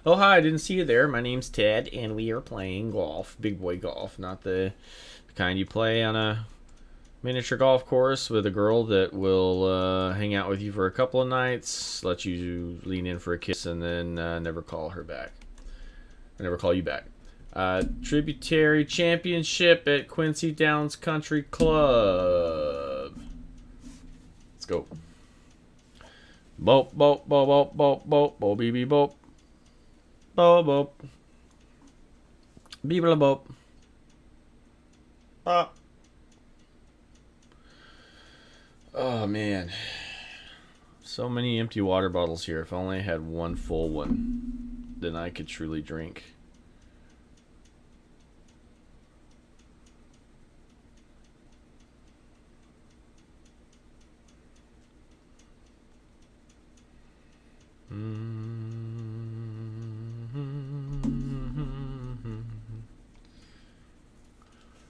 Oh, hi, I didn't see you there. My name's Ted, and we are playing golf. Big boy golf, not the kind you play on a miniature golf course with a girl that will hang out with you for a couple of nights, let you lean in for a kiss, and then never call her back. Or never call you back. Tributary Championship at Quincy Downs Country Club. Let's go. Boop, boop, boop, boop, boop, boop, boop, beep, beep, boop. Boop, boop. Beep, boop, boop. Ah. Oh, man. So many empty water bottles here. If only I had one full one, then I could truly drink.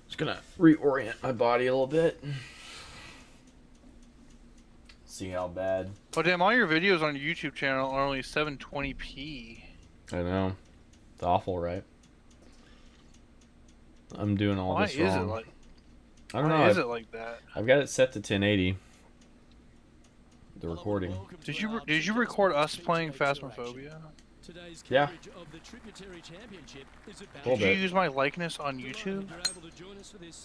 Just gonna reorient my body a little bit. See how bad. Oh damn! All your videos on your YouTube channel are only 720p. I know. It's awful, right? I'm doing all Why this is wrong. it like? I don't know. Why is it like that? I've got it set to 1080. The recording. Did you record us playing Phasmophobia? Yeah. Did you use my likeness on YouTube?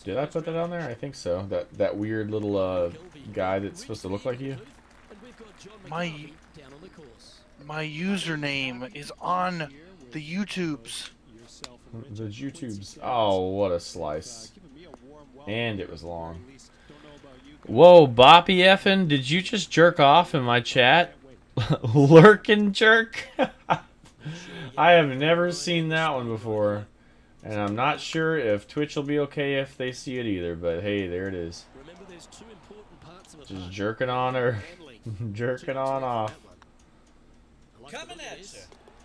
Did I put that on there? I think so. That weird little guy that's supposed to look like you. My username is on the YouTubes. The YouTubes. Oh, what a slice. And it was long. Whoa, Boppy effin', did you just jerk off in my chat? Lurkin' jerk? I have never seen that one before. And I'm not sure if Twitch will be okay if they see it either, but hey, there it is. Just jerking on or jerking on off.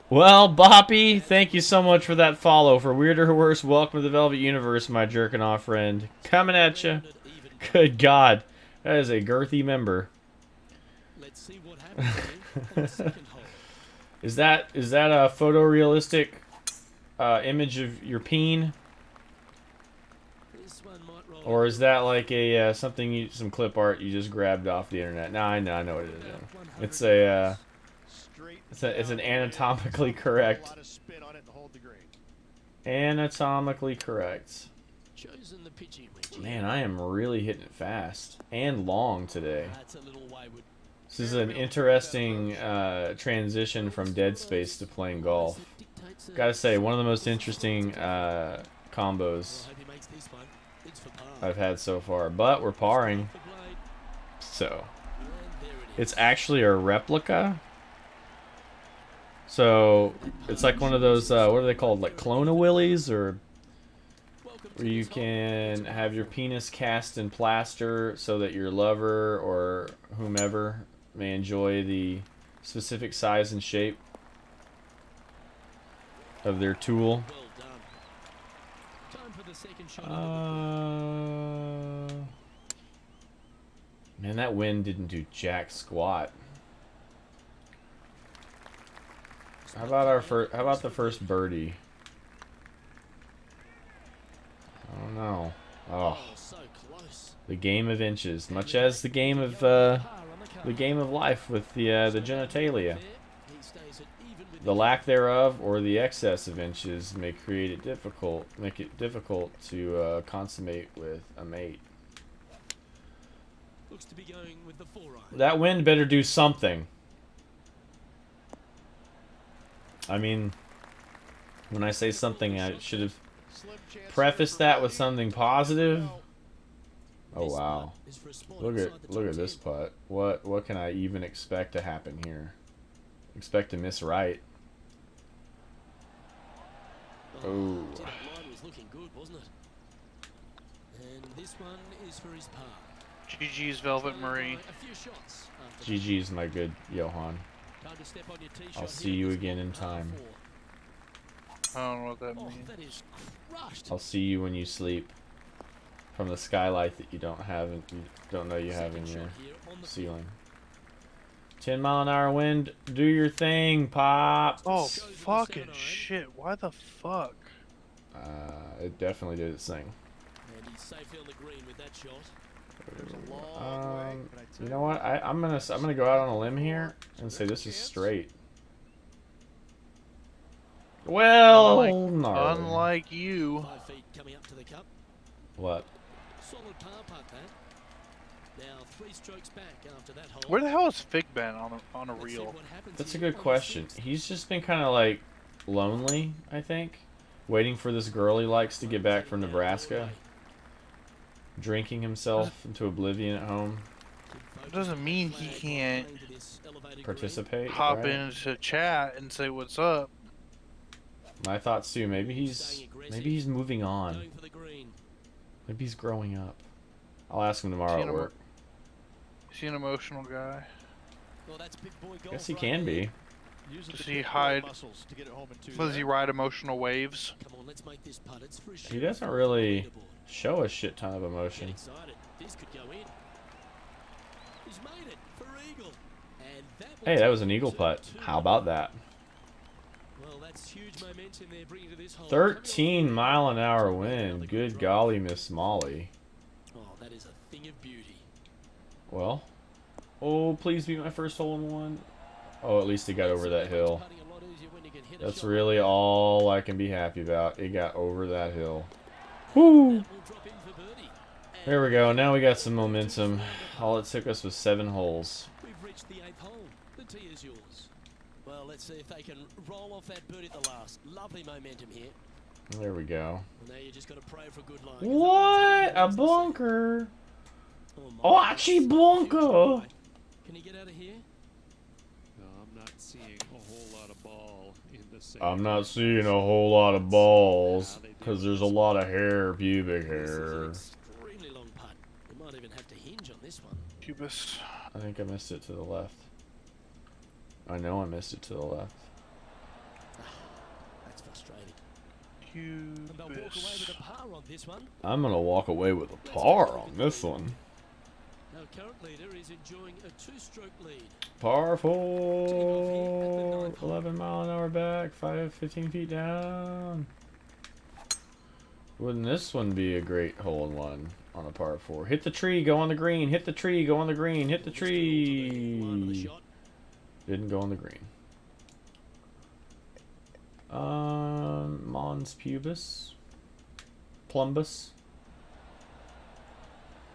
Well, Boppy, thank you so much for that follow. For Weirder or Worse, welcome to the Velvet Universe, my jerking off friend. Coming at you. Good God, that is a girthy member. Is that a photorealistic image of your peen, or is that like a some clip art you just grabbed off the internet? No, I know what it is. It's an anatomically correct. Anatomically correct. Man, I am really hitting it fast and long today. This is an interesting transition from Dead Space to playing golf. Gotta say, one of the most interesting combos I've had so far. But we're parring. So, it's actually a replica. So, it's like one of those, what are they called? Like Clone-A-Willies? Or where you can have your penis cast in plaster so that your lover or whomever may enjoy the specific size and shape of their tool. Man, that wind didn't do jack squat. How about the first birdie? I don't know. Oh, the game of inches, much as the game of life with the genitalia. The lack thereof or the excess of inches may make it difficult to consummate with a mate. That wind better do something. I mean, when I say something, I should have prefaced that with something positive. Oh wow! Look at this putt. What can I even expect to happen here? Expect to miss right. Oh. GG's Velvet Marie. GG's my good Johan. I'll see you again in time. I don't know what that means. I'll see you when you sleep. From the skylight that you don't know you have in your ceiling. 10-mile-an-hour wind. Do your thing, Pop. Oh, fucking shit. Why the fuck? It definitely did its thing. And he's safely on the green with that shot. There's a long way. You know what? I'm gonna go out on a limb here and say this is straight. Well, gnarly. Unlike you. 5 feet coming up to the cup. What? Solid par putt that. Now 3 strokes back after that hole. Where the hell is Fig been on a Let's see reel? what happens That's a here good on the question. 6th. He's just been kind of like lonely, I think, waiting for this girl he likes to get back from Nebraska, drinking himself into oblivion at home, Doesn't mean he can't participate. hop right? into chat and say what's up. My thoughts too. Maybe he's moving on. Going for the green. Maybe he's growing up. I'll ask him tomorrow at work. Is he an emotional guy? Well, that's big boy golf Guess he right can there. be. Does he hide? Does he ride emotional waves? Come on, let's make this putt. It's for He doesn't really show a shit ton of Get emotion. excited. This could go in. He's made it for eagle. And that will Hey, that take was an him eagle to putt. 2 How about that? Well, that's huge momentum there bringing to this hole. 13-mile-an-hour wind. Good golly, Miss Molly. Oh, that is a thing of beauty. Well, oh, please be my first hole in one. Oh, at least it got over that hill. That's really all I can be happy about. It got over that hill. Woo! There we go. Now we got some momentum. All it took us was 7 holes. We've reached the 8th hole. The tee is yours. Well, let's see if they can roll off that birdie at the last. Lovely momentum here. There we go. And now you just got to pray for a good line. What? A bunker. Oh, Archie bunker. Can he get out of here? No, I'm not seeing a whole lot of ball in the same. I'm not seeing a whole lot of balls because there's a lot of hair, pubic This is an hair. extremely long putt. You might even have to hinge on this one. Cubus. I think I missed it to the left. I know I missed it to the left. That's frustrating. And they'll walk away with Cubus. a par on this one. I'm gonna walk away with a par on this one. Our current leader is enjoying a 2-stroke lead. Par 4, 11-mile-an-hour back, 15 feet down. Wouldn't this one be a great hole-in-one on a par 4? Hit the tree, go on the green. Hit the tree, go on the green. Hit the Line of the tree. shot. Didn't go on the green. Mons pubis. Plumbus.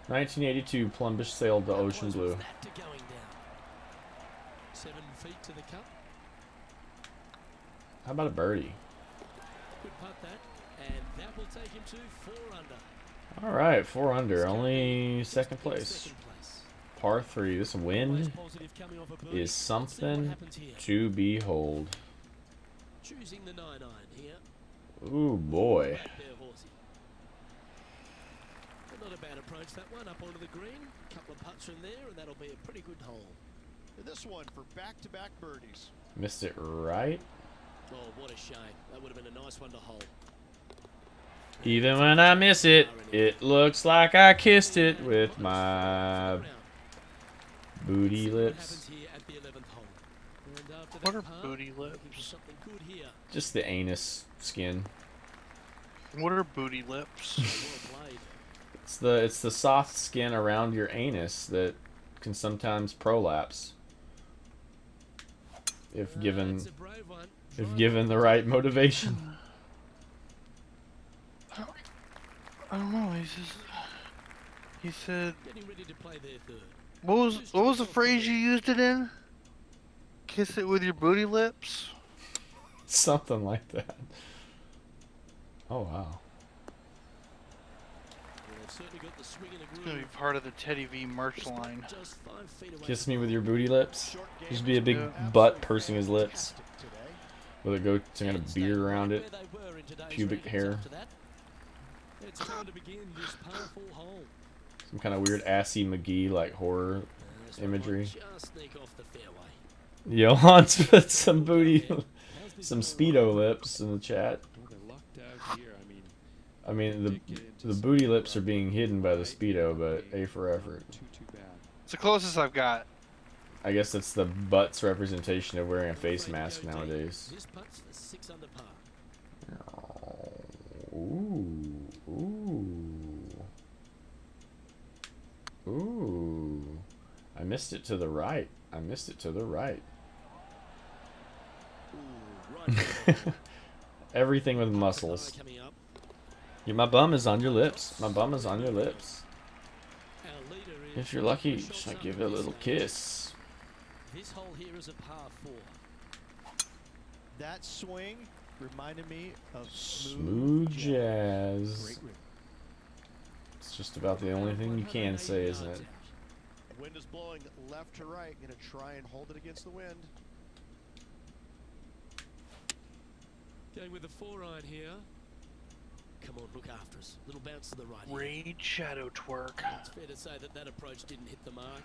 1982, Plumbus sailed the ocean Likewise blue. was that to going down. 7 feet to the cup. How about a birdie? Good putt that. And that will take him to 4 under. All right, 4 under, only second place. Second place. Par 3. This wind Always positive coming off a birdie. is Let's see what something happens here. to behold. Choosing the 9-iron here. Ooh boy. Back there, horsey. But not a bad approach that one, up onto the green. Couple of putts from there, and that'll be a pretty good hole. This one for back-to-back birdies. Missed it right. Oh, what a shame. That would have been a nice one to hole. Even when I miss it, it looks like I kissed it with my booty lips. What are booty lips? Just the anus skin. What are booty lips? It's the soft skin around your anus that can sometimes prolapse if given the right motivation. I don't know. He said. Getting ready to play their third. What was the phrase you used it in? Kiss it with your booty lips. Something like that. Oh wow. It's gonna be part of the Teddy V merch line. Kiss me with your booty lips. Just be a big butt pursing his lips. With a goat, some kind of beard around it. Pubic hair. It's time to begin this powerful hole. Some kind of weird Assy McGee like horror This one imagery. might just sneak off the fairway. Johan's put some booty, some speedo lips in the chat. Well, they're lucked out here. I mean did get into the some booty lips are trouble. being hidden by the speedo, but A for effort. Too bad. It's the closest I've got. I guess that's the butt's representation of wearing a face mask nowadays. This putt's for 6 under par. Ooh. Ooh. I missed it to the right. I missed it to the right. Ooh, right. Everything with muscles. Coming up. Yeah, my bum is on your lips. My bum is on your lips. Our leader is If you're lucky, just like give it a little kiss. This hole here is a par 4. That swing reminded me of Smooth jazz. Great rhythm. It's just about the only thing you can say, isn't it? Wind is blowing left to right. Gonna try and hold it against the wind. Going with the 4-iron here. Come on, look after us. Little bounce to the right. Here. Raid shadow twerk. It's fair to say that that approach didn't hit the mark.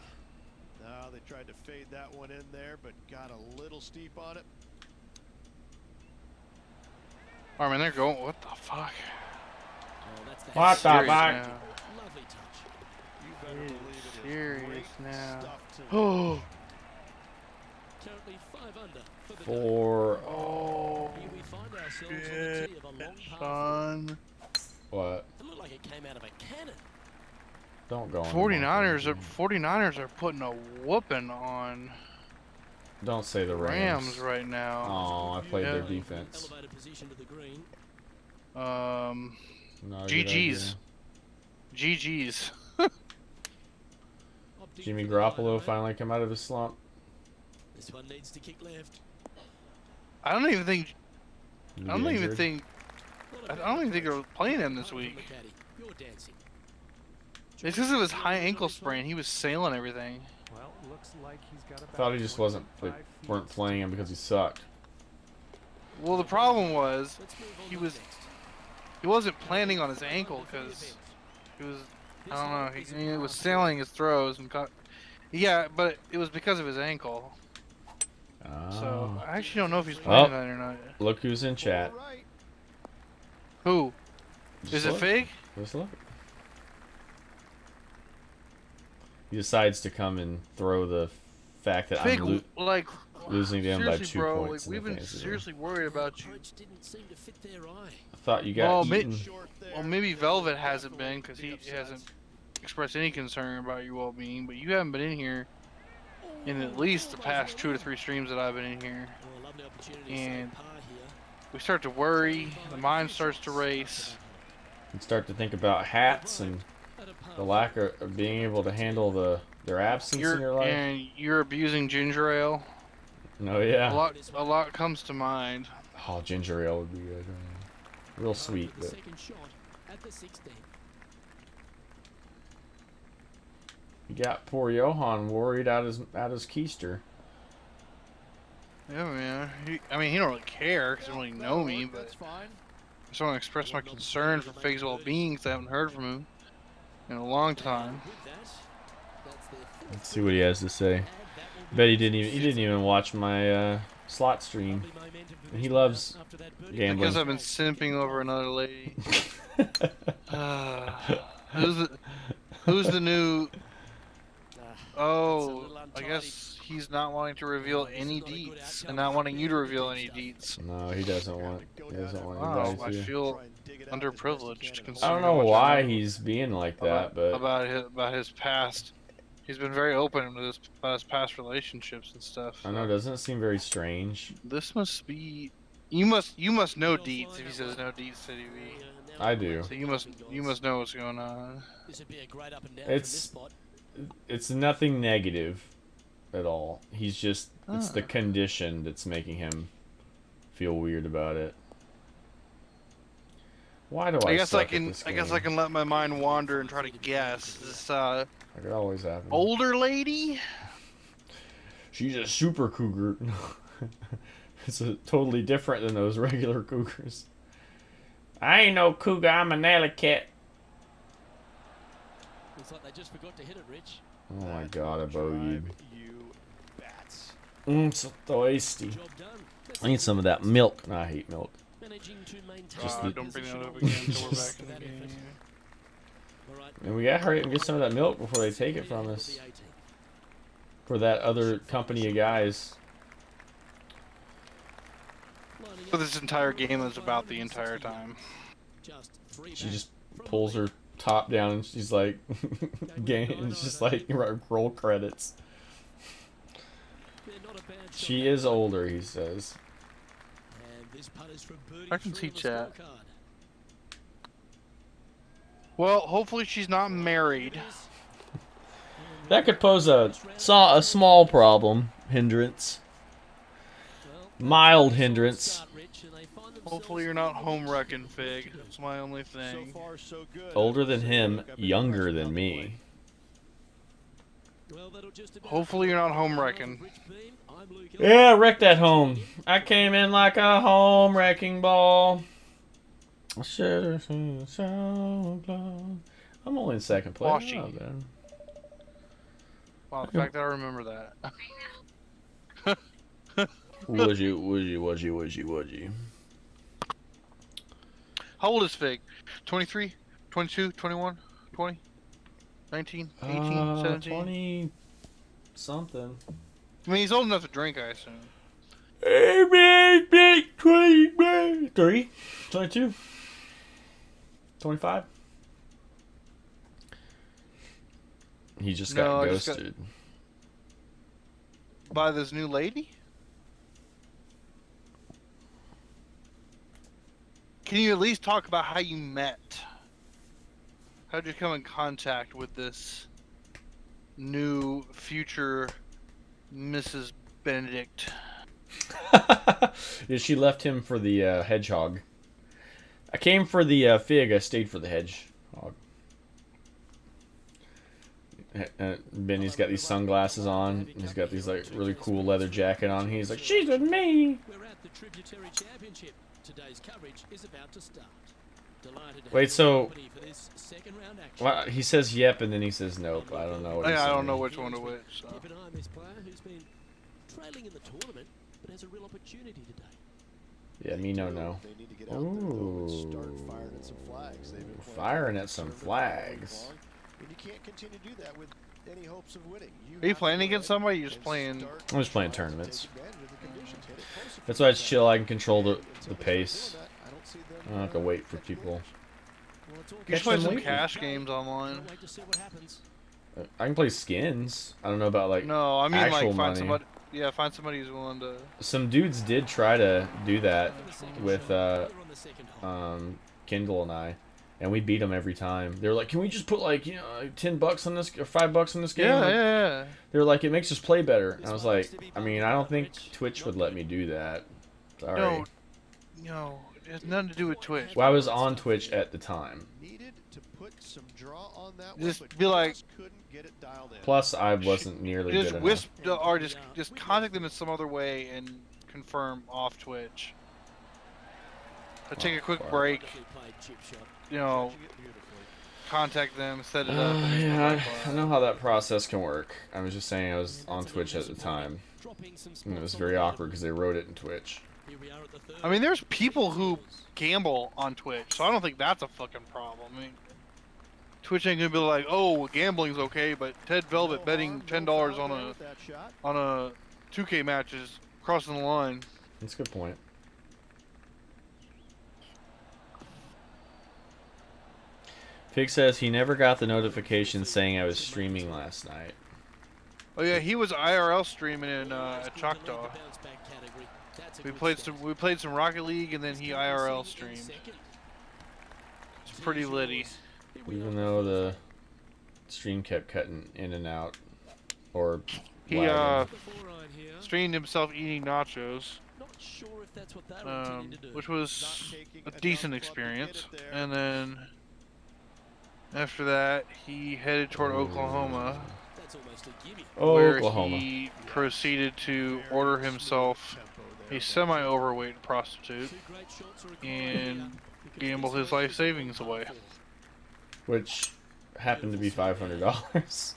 No, they tried to fade that one in there, but got a little steep on it. I mean, they're going. What the fuck? Oh, that's the What the Serious fuck? now. Lovely touch. You better It is believe it is serious great now. stuff to Oh. Currently 5 under for the day. For Oh. Here we find ourselves on the Shit, tee of a long par 4. son. what? It looked like it came out of a cannon. Don't go on. the 49ers are market. 49ers are putting a whooping on Don't say the Rams Rams. right now. Oh, I played their Yeah. defense. Elevated position to the green. Not a good GG's. idea. GG's. Opting Jimmy for the Garoppolo line, finally come out of his slump. This one needs to kick left. I don't even think. Did he I don't get even injured? think. I don't even think they're playing him this week. You're dancing. It's because of his high ankle sprain. He was sailing everything. Well, looks like he's got I thought he just wasn't weren't playing him because he sucked. Well, the problem was Let's move on he to was- next. he wasn't planning on his ankle because he was. I don't know. He was sailing his throws and caught. Yeah, but it was because of his ankle. So Oh. I actually don't know if he's Well, playing that or not. Look who's in chat. All right. Who? Just Is it look. fake? Just look. He decides to come and throw the fact that Fake, I'm like losing to him by seriously, 2 bro. points. Like in we've the been fantasy league. seriously worried about you. Approach didn't seem to fit their eye. I thought you got Well, eaten. Short there. Well, maybe Velvet hasn't been Careful because with he the hasn't upsets. expressed any concern about your well-being. But you haven't been in here in at least the past 2 to 3 streams that I've been in here. Oh, a lovely opportunity to And save par here. we start to worry. The mind starts to race. And start to think about hats and At a par the lack of being able to handle their absence in your life. And you're abusing ginger ale. Oh yeah. A lot comes to mind. Oh, ginger ale would be good. Real sweet, for the but second shot at the 16th. you got poor Johan worried out his keister. Yeah, man. I mean, he don't really care because he don't really know me, but That's fine. I just want to express my concern for Fake's well-being because I haven't heard from him in a long time. With that, that's their fourth Let's see what he has to say. and that will be Bet he didn't even watch my slot stream. lovely momentum for And he this loves player after that birdie. gambling. Because I've been simping over another lady. Who's the new? Oh, I guess he's not wanting to reveal any deets and not wanting you to reveal any deets. No, he doesn't want. He doesn't want Wow, anybody I to. feel Try and dig it out as best you underprivileged can. I don't considering know how much I why know he's being like that, but about his past. He's been very open about his past relationships and stuff. I know. Doesn't it seem very strange? This must be. You must know deets if he says no deets to TV. I do. So you must know what's going on. This would be a great up and down It's- from this spot. It's nothing negative at all. He's just it's the Ah. condition that's making him feel weird about it. Why do I? I guess suck I at can. this I guess game? I can let my mind wander and try to guess. This Like it always happens. older lady. She's a super cougar. It's totally different than those regular cougars. I ain't no cougar. I'm an alley cat. Looks like they just forgot to hit it, Rich. Oh my That god, a will bogey. drive you bats. So thirsty. Job done. Let's I need some of that milk. No, I hate milk. managing to maintain Just the the- Don't bring that position up on again the until we're course back in the for that game. effort. All right. And we gotta hurry up and get some of that milk before they take it from Leading us. the 18th. for that other company of guys. For this entire game is about the entire time. She just pulls her top down and she's like, game. It's just like roll credits. She is older, he says. I can see chat. Well, hopefully she's not married. That could pose a small problem, hindrance, mild hindrance. Hopefully you're not home wrecking, Fig. That's my only thing. So far, so good. Older than him, younger than me. Hopefully you're not home wrecking. Yeah, wreck that home. I came in like a home wrecking ball. I should have seen so close. I'm only in second place. Washy. Oh, man. Wow, the fact that I remember that. Would you? How old is Fig? 23? 22? 21? 20? 19? 18? 17? 20 something. I mean, he's old enough to drink, I assume. 23, 22, 25. He just got No, I just ghosted. By this new lady? Can you at least talk about how you met? How did you come in contact with this new future Mrs. Benedict? Yeah, she left him for the hedgehog. I came for the fig. I stayed for the hedgehog. Benny's got these sunglasses on. He's got these like really cool leather jacket on. He's like, she's with me. We're at the Tributary Championship. Today's coverage is about to start. Delighted to Wait, have so- your company for this second round action. Well, he says yep, and then he says nope. I don't know what he's I don't saying. know which one to which. So. Keep an eye on this player who's been trailing in the tournament, but has a real opportunity today. Yeah, me no. They need to get out there though and start Ooh. firing at some flags. They've been playing Firing at some conservative all flags. long, and you can't continue to do that with any hopes of winning. Are you have to playing go against ahead somebody? You're just and playing. start I'm just playing trying to tournaments. take advantage of the conditions. Hit it close if That's you why can. it's chill. I can control the Until pace. they're doing that, I don't see them, I don't have to wait for catching people. winners. Well, it's all You should play them some later. cash games online. Can't wait to see what happens. I can play skins. I don't know about like No, I mean like actual find money. somebody. Yeah, find somebody who's willing to. Some dudes did try to do that For the second with shot, we're on the second hole. Kindle and I, and we beat them every time. They were like, "Can we just put like like $10 on this or $5 on this game?" Yeah, Like, yeah. they were like, "It makes us play better." And I was like, "I mean, I don't think Twitch would let me do that." Sorry. No, it has nothing to do with Twitch. Well, I was on Twitch at the time. Needed to put some draw on that Just one, but be like- just couldn't get it dialed in. Plus, I wasn't nearly Just good enough. wisp or just contact them in some other way and confirm off Twitch. Or take a quick fuck. break. Wonderfully played chip shot. Judging it beautifully. Contact them, set it up. and just Yeah, like I know how that process can work. I was just saying I was on Twitch at the time. Dropping some And it was spots on very the awkward because they wrote it in Twitch. Here we are at the third. I mean, there's people who gamble on Twitch, so I don't think that's a fucking problem. I mean, Twitch ain't gonna be like, oh, gambling's okay, but Ted Velvet No betting harm, no $10 foul on there a with that shot. 2K match is crossing the line. That's a good point. Pig says he never got the notification saying I was streaming last night. Oh yeah, he was IRL streaming in at Choctaw. We played some Rocket League, and then he IRL streamed. It's pretty litty. Even though the stream kept cutting in and out. Or He lagging. streamed himself eating nachos, Not sure if that's what they were intending to do. which Not was taking a enough decent club to get experience. it there. And then after that, he headed toward Oklahoma, That's almost a gimme. where Oklahoma. he proceeded to order himself a semi-overweight prostitute Two great shots are required and here. gamble his life savings away. Which happened to be $500.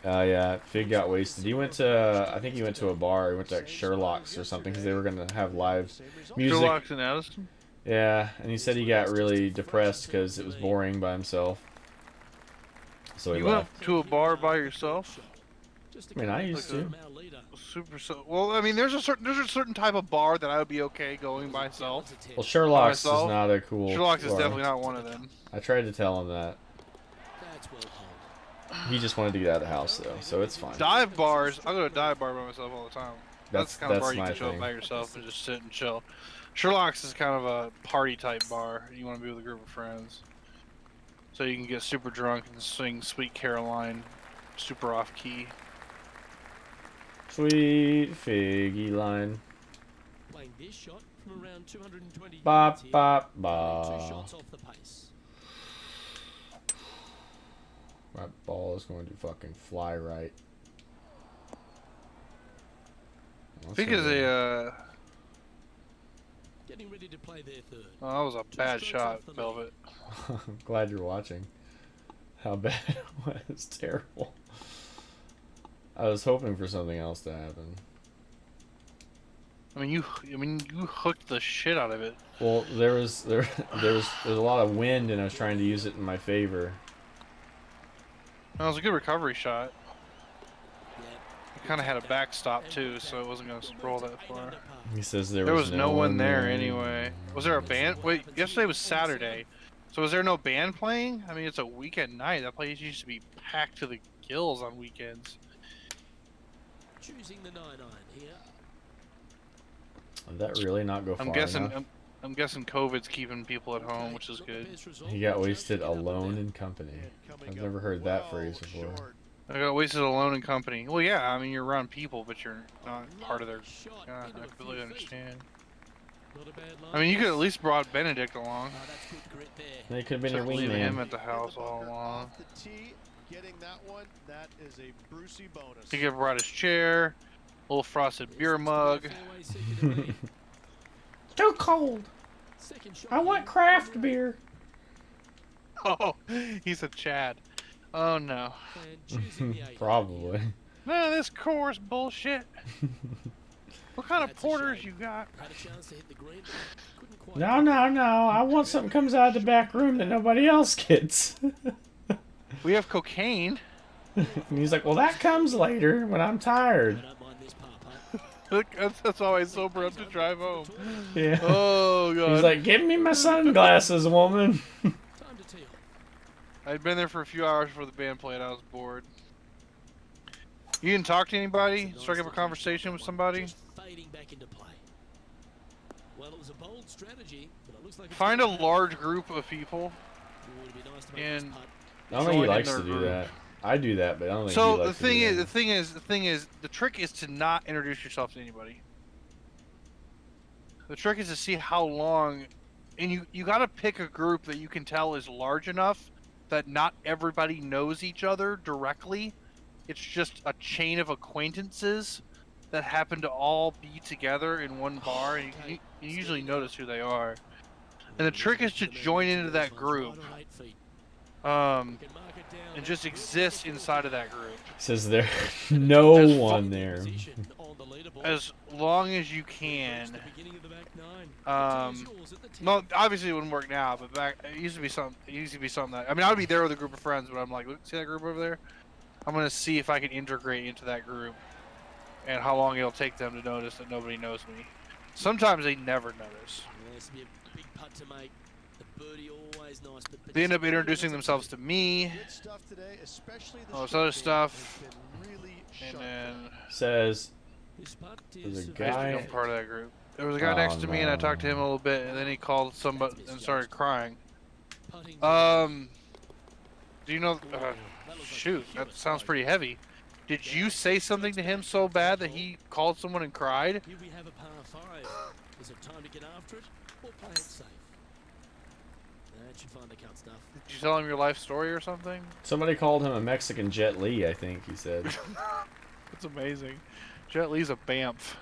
Yeah, Fig got wasted. He went to, I think he went to a bar. He went to like Sherlock's or something because they were going to have live music. Sherlock's and Addison? Yeah, and he said he got really depressed because it was boring by himself. So he You left. went to a bar by yourself? I mean, I used to. Super so. Well, I mean, there's a certain type of bar that I would be okay going by myself. Well, Sherlock's is myself? not a cool Sherlock's is bar. definitely not one of them. I tried to tell him that. He just wanted to get out of the house, though, so it's fine. Dive bars, I go to a dive bar by myself all the time. That's the kind of bar you my can show up thing. by yourself and just sit and chill. Sherlock's is kind of a party type bar. You want to be with a group of friends. So you can get super drunk and sing Sweet Caroline super off key. Sweet figgy line. Playing this shot from around 220 Ba yards here, ba two ba. shots off the pace. That ball is going to fucking fly right. I think it's a. Getting ready to play their third. Oh, that was a bad shot, Velvet. I'm glad you're watching. How bad it was. Terrible. I was hoping for something else to happen. I mean, you hooked the shit out of it. Well, there was a lot of wind, and I was trying to use it in my favor. That was a good recovery shot. Yeah. It kind of had a backstop too, so it wasn't going to scroll that far. He says there was no one there anyway. Was there a band? Wait, yesterday was Saturday. So was there no band playing? I mean, it's a weekend night. That place used to be packed to the gills on weekends. Choosing the 9-9 here. Did that really not go far enough? I'm guessing COVID's keeping people at home, which is good. He got wasted alone in company. I've never heard that phrase before. I got wasted alone in company. Well, yeah, I mean, you're around people, but you're not part of their... Yeah, I completely understand. I mean, you could at least brought Benedict along. They could have been your Leaving him wingman. at the house all along. Getting that one, that is a Brucey bonus. He could have brought his chair, a little frosted beer mug. Too cold. I want craft beer. Oh, he's a Chad. Oh no. Probably. None of this Coors bullshit. What kind of porters you got? No, no, no. I want something comes out of the back room that nobody else gets. We have cocaine. And he's like, well, that comes later when I'm tired. Look, that's how I sober up to drive home. Yeah. Oh god. He's like, give me my sunglasses, woman. I'd been there for a few hours before the band played. I was bored. You didn't talk to anybody? Strike up a conversation with somebody? Find a large group of people. And I don't think he likes to do that. I do that, but I don't think he likes to do that. So the thing is, the trick is to not introduce yourself to anybody. The trick is to see how long, and you got to pick a group that you can tell is large enough that not everybody knows each other directly. It's just a chain of acquaintances that happen to all be together in one bar, and you usually notice who they are. And the trick is to join into that group. And just exist inside of that group. Says there's no one there. As long as you can. Well, obviously it wouldn't work now, but back it used to be something. It used to be something that I mean, I would be there with a group of friends, but I'm like, look, see that group over there? I'm gonna see if I can integrate into that group, and how long it'll take them to notice that nobody knows me. Sometimes they never notice. They end up introducing themselves to me. All this other stuff. And then Says there's a I used to guy. become part of that group. There was a guy next to me, and I talked to him a little bit, and then he called somebody and started crying. Do you know? Shoot, that sounds pretty heavy. Did you say something to him so bad that he called someone and cried? Here we have a par 5. Is it time to get after it or play it safe? That should find the cut stuff. Did you tell him your life story or something? Somebody called him a Mexican Jet Li, I think he said. That's amazing. Jet Li's a Banff.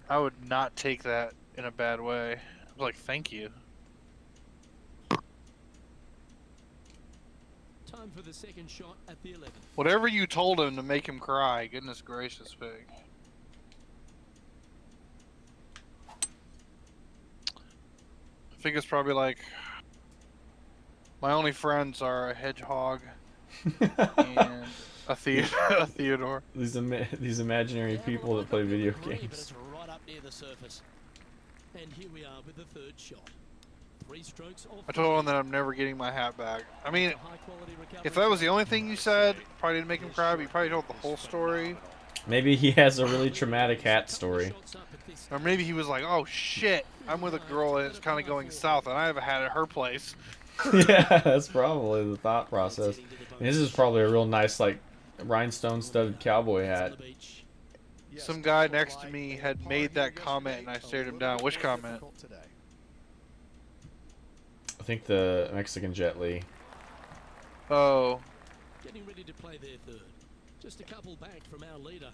I would not take that in a bad way. I was like, thank you. Time for the second shot at the 11th. Whatever you told him to make him cry, goodness gracious, Pig. I think it's probably like, my only friends are a hedgehog and a Theodore. These imaginary people that play video But games. it's right up near the surface. And here we are with the third shot. 3 strokes off. I told him that I'm never getting my hat back. I mean, It's a high-quality recovery if that was the shot. only thing you said, probably didn't make him cry, but you probably told the whole story. Maybe he has a really traumatic hat story. Or maybe he was like, oh shit, I'm with a girl and it's kind of going south and I have a hat at her place. Yeah, that's probably the thought process. And this is probably a real nice, like, rhinestone studded cowboy hat. Some guy next to me had made that comment and I stared him down. Which comment? I think the Mexican Jet Li. Oh, Getting ready to play their third. Just a couple back from our leader.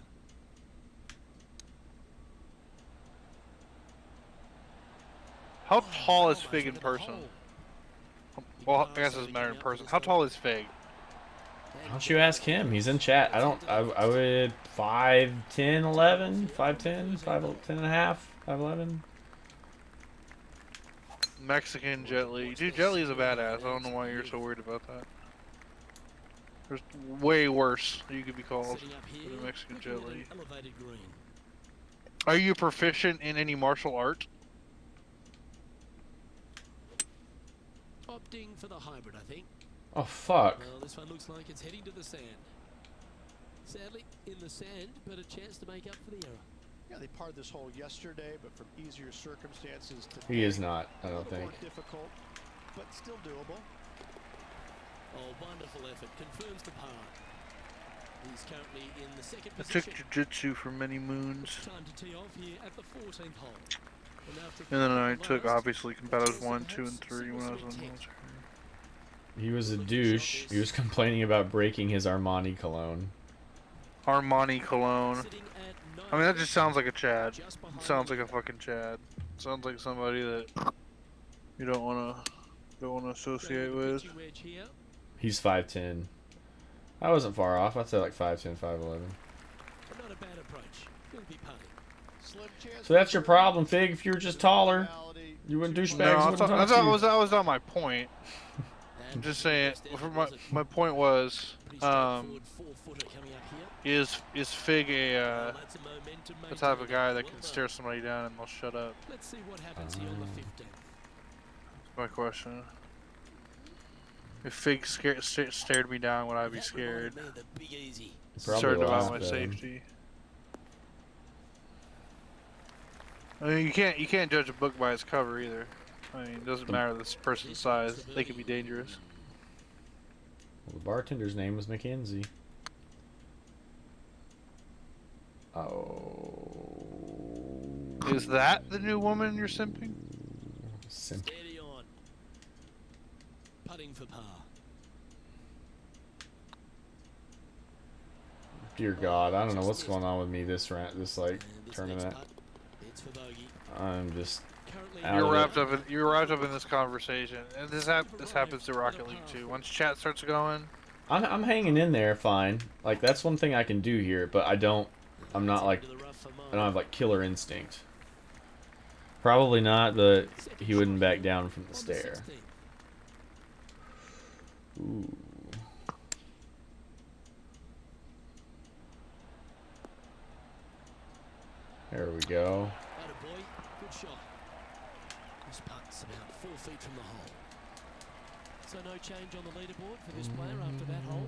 how tall is Fig in person? Well, I guess it doesn't matter in person. How tall is Fig? Why don't you ask him? He's in chat. I would 5'10", 11, 5'10", 5'10 and a half, 5'11". Mexican Jet Li. Dude, Jet Li is a badass. I don't know why you're so worried about that. There's way worse you could be called Setting up here, than a Mexican looking Jet at Li. an elevated green. Are you proficient in any martial art? Opting for the hybrid, I think. Oh fuck! Well, this one looks like it's heading to the sand. Sadly, in the sand, but a chance to make up for the error. Yeah, they parred this hole yesterday, but from easier circumstances today. He is not. I A don't little think. more difficult, but still doable. Oh, wonderful effort. Confirms the par. He's currently in the second I took position. jiu-jitsu for many moons. Time to tee off here at the 14th hole. After And then I the took, last, obviously, competitive 1, 2, and 3 when I was in the military. He was a douche. He was complaining about breaking his Armani cologne. Armani cologne. sitting at I mean, that just sounds like a Chad. just It behind sounds the like a fucking Chad. Sounds like somebody that you don't wanna associate with. pitching wedge here. He's 5'10". I wasn't far off. I'd say like 5'10", 5'11". Not a bad approach. He'll be putting. Slim chance So that's your for problem, Fig. If you were just taller, reality. you wouldn't douchebags No, wouldn't talk to you. that was not my point. I'm just saying. My point was, is Fig a the type of guy that can stare somebody down and they'll shut up? Let's see what happens here on the 15th. That's my question. If Fig stared me down, would I be scared? The big easy. Probably Concerned about laugh my at him. safety. I mean, you can't judge a book by its cover either. I mean, it doesn't matter this person's size; they can be dangerous. Well, the bartender's name was Mackenzie. Oh. Is that the new woman you're simping? Simp. Steady on. Putting for par. Dear God, I don't know what's going on with me this like And this tournament. next putt, it's for bogey. I'm just Currently Out You're of it. wrapped up in this conversation, and this happens to Rocket League too. Once chat starts going, I'm hanging in there fine. Like that's one thing I can do here, but I'm not like into the rough for I don't have like killer instinct. Probably not, but he wouldn't back down from the on the stair. 16th. Ooh. There we go. Atta boy, good shot. This putt's about 4 feet from the hole. So no change on the leaderboard for this player after that hole.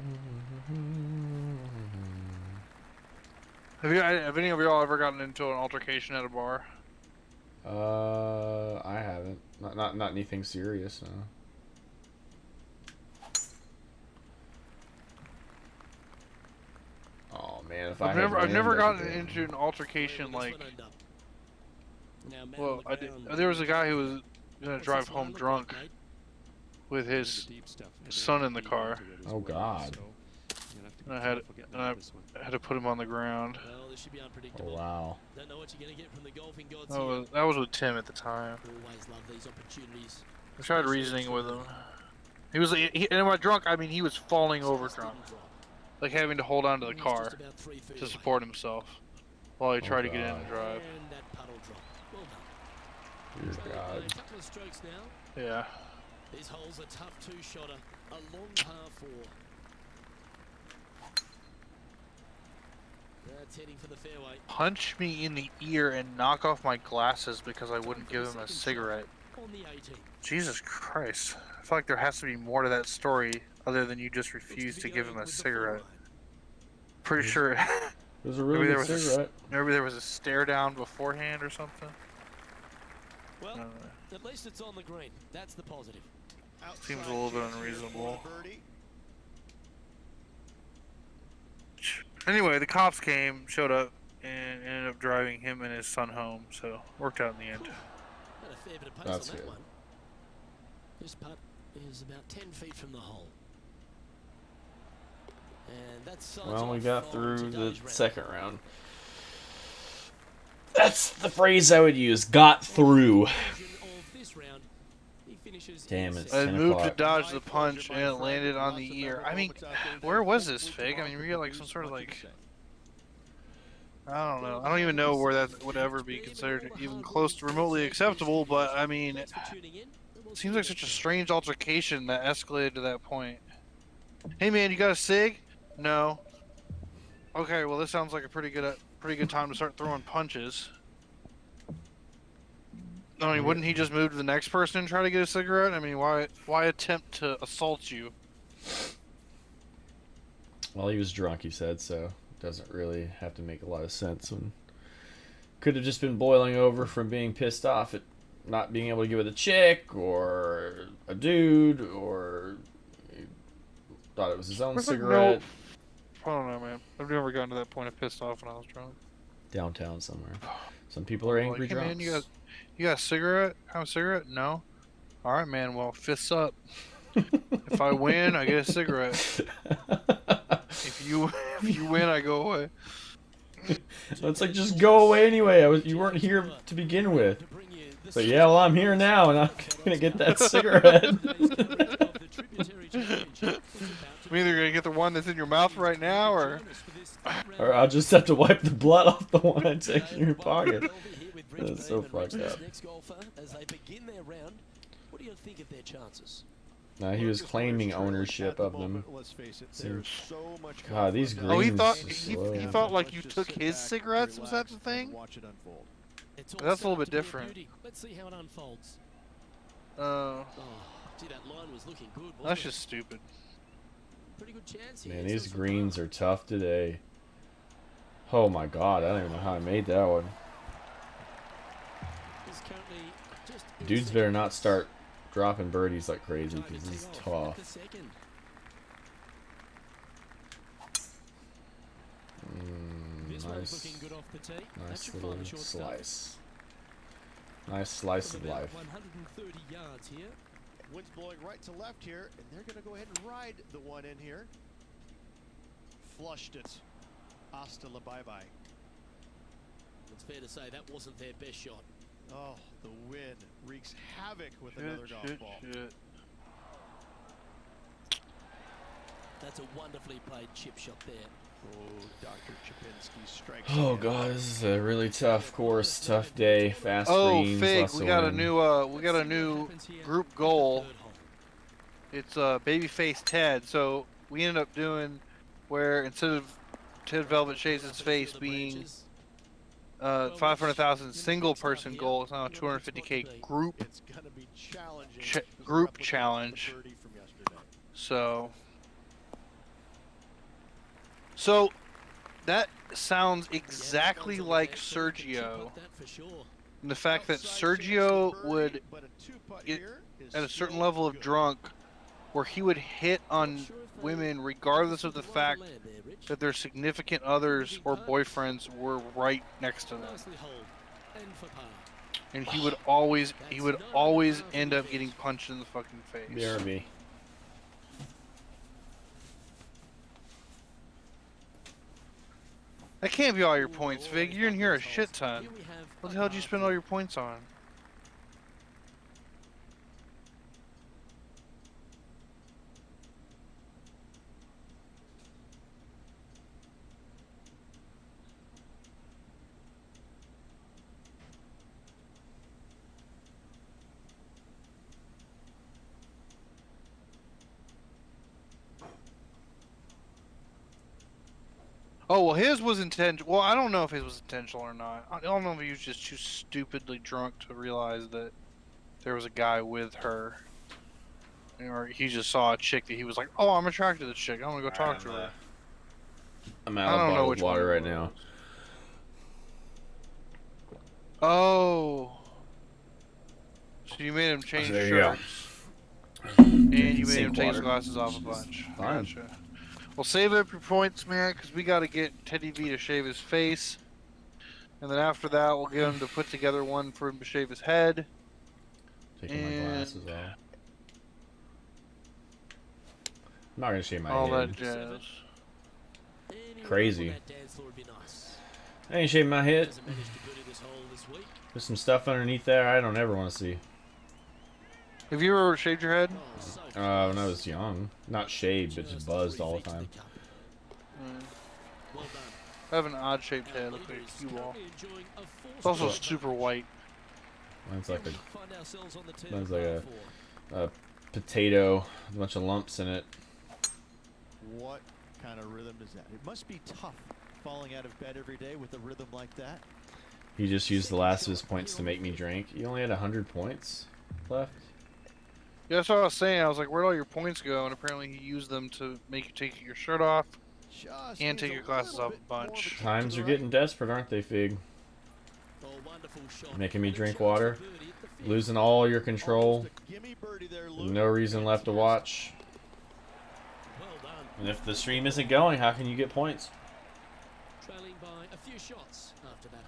have any of y'all ever gotten into an altercation at a bar? I haven't. Not anything serious, no. Oh man, if I've never gotten into an altercation This like. one undone. Now, Matt Well, on the I did. ground. There was a guy who was gonna What's drive this line home look drunk like, mate? with Into his deep stuff, and son they're in the deep car. into it as Oh, well, God. so you're gonna have to be And I had- careful getting and out I- of this one. I had to put him on the ground. Well, this should be Oh unpredictable. wow. Don't know what you're going to get from the golfing gods That was with Tim at the time. here. Always love these opportunities. I tried reasoning with him. He was, and by drunk, I mean he was falling over drunk, like having to hold onto the car to support himself while he tried to get in and drive. And that puddle drop. Well done. Dear Trailing God. by a couple of strokes now. Yeah. These holes are tough two-shotter. A long par 4. That's heading for the fairway. Punch me in the ear and knock off my glasses because I wouldn't give him a cigarette. On the 18th. Jesus Christ. I feel like there has to be more to that story other than you just refused to give him a cigarette. Pretty sure It was a really maybe good cigarette. maybe there was a stare down beforehand or something. Well, at least it's on the green. That's the positive. Seems a little bit unreasonable. Anyway, the cops came, showed up, and ended up driving him and his son home, so worked out in the end. Had a fair bit of pace That's on that good. one. This putt is about 10 feet from the hole. And that's Well, we got through the second round. That's the phrase I would use. Got through. Damn it. I 10 moved to o'clock. dodge the punch, and it landed on the ear. I mean, where was this, Fig? I mean, we got like some sort of like... I don't know. I don't even know where that would ever be considered even close to remotely acceptable, but I mean, it seems like such a strange altercation that escalated to that point. Hey man, you got a cig? No. Okay, well this sounds like a pretty good time to start throwing punches. I mean, wouldn't he just move to the next person and try to get a cigarette? I mean, why attempt to assault you? Well, he was drunk, he said, so it doesn't really have to make a lot of sense. When could have just been boiling over from being pissed off at not being able to give it a chick or a dude, or he thought it was his own cigarette. I don't know, man. I've never gotten to that point of pissed off when I was drunk. Downtown somewhere. Some people are angry Like, hey, drunks. man, you got a cigarette? Have a cigarette? No. All right, man. Well, fists up. If I win, I get a cigarette. If you win, I go away. So it's like, just go away anyway. You weren't here to begin with. So yeah, well, I'm here now, and I'm gonna get that cigarette. I'm either gonna get the one that's in your mouth right now, or I'll just have to wipe the blood off the one I take in your pocket. That's so fucked up. What do you think of their chances? Nah, he was claiming ownership of them. There's so much God, these oh, he greens thought are he slow. thought like you took his cigarettes. Was that the thing? Watch it unfold. That's a little bit different. Let's see how it unfolds. Oh, Gee, that line was looking good, wasn't that's it? just stupid. Pretty good chance here. Man, these greens are tough today. Oh my God, I don't even know how I made that one. Dudes better not start dropping birdies like crazy, because this is tough. Nice little slice. Nice slice of life. 130 yards here. Wind's blowing right to left here, and they're going to go ahead and ride the one in here. Flushed it. Hasta la bye-bye. It's fair to say that wasn't their best shot. Oh, the wind wreaks havoc with another golf ball. That's a wonderfully played chip shot there. Oh, Dr. Chapinski strikes. Oh again. God, this is a really tough course, tough day, fast Oh, greens, Fig, lots we of got a wind. new group goal. It's Babyface Ted. So we ended up doing where instead of Ted Velvet Chase's face being 500,000 single person goal, it's now a 250K group It's going to be challenging. group Replicate challenge. the birdie from yesterday. So that sounds exactly like Sergio. And the fact that Sergio would get at a certain level of drunk where he would hit on women regardless of the fact that their significant others or boyfriends were right next to them. And he would always end up getting punched in the fucking face. BRB. That can't be all your points, Vig. You're in here a shit ton. What the hell did you spend all your points on? Oh, well, his was intentional. Well, I don't know if his was intentional or not. I don't know if he was just too stupidly drunk to realize that there was a guy with her. Or he just saw a chick that he was like, oh, I'm attracted to this chick. I'm going to go talk to her. I'm I out of don't know bottled which one water it right now. was. Oh. So you made him change There you go. shirts. And Drinking you made him sink take his water. glasses off a bunch. Fine. Gotcha. Well, save up your points, man, because we got to get Teddy V to shave his face. And then after that, we'll get him to put together one for him to shave his head. Taking my glasses off. I'm not gonna shave my All head. that jazz. Crazy. I ain't shaving my head. There's some stuff underneath there I don't ever want to see. Have you ever shaved your head? When I was young. Not shaved, but just buzzed all the time. I have an odd-shaped head, like a cue ball. It's also super white. Mine's like a potato with a bunch of lumps in it. What kind of rhythm is that? It must be tough falling out of bed every day with a rhythm like that. He just used the last of his points to make me drink. You only had 100 points left? Yeah, that's what I was saying. I was like, where'd all your points go? And apparently he used them to make you take your shirt off and take your glasses off a bunch. Times are getting desperate, aren't they, Fig? Making me drink water. Losing all your control. No reason left to watch. And if the stream isn't going, how can you get points? Trailing by a few shots after that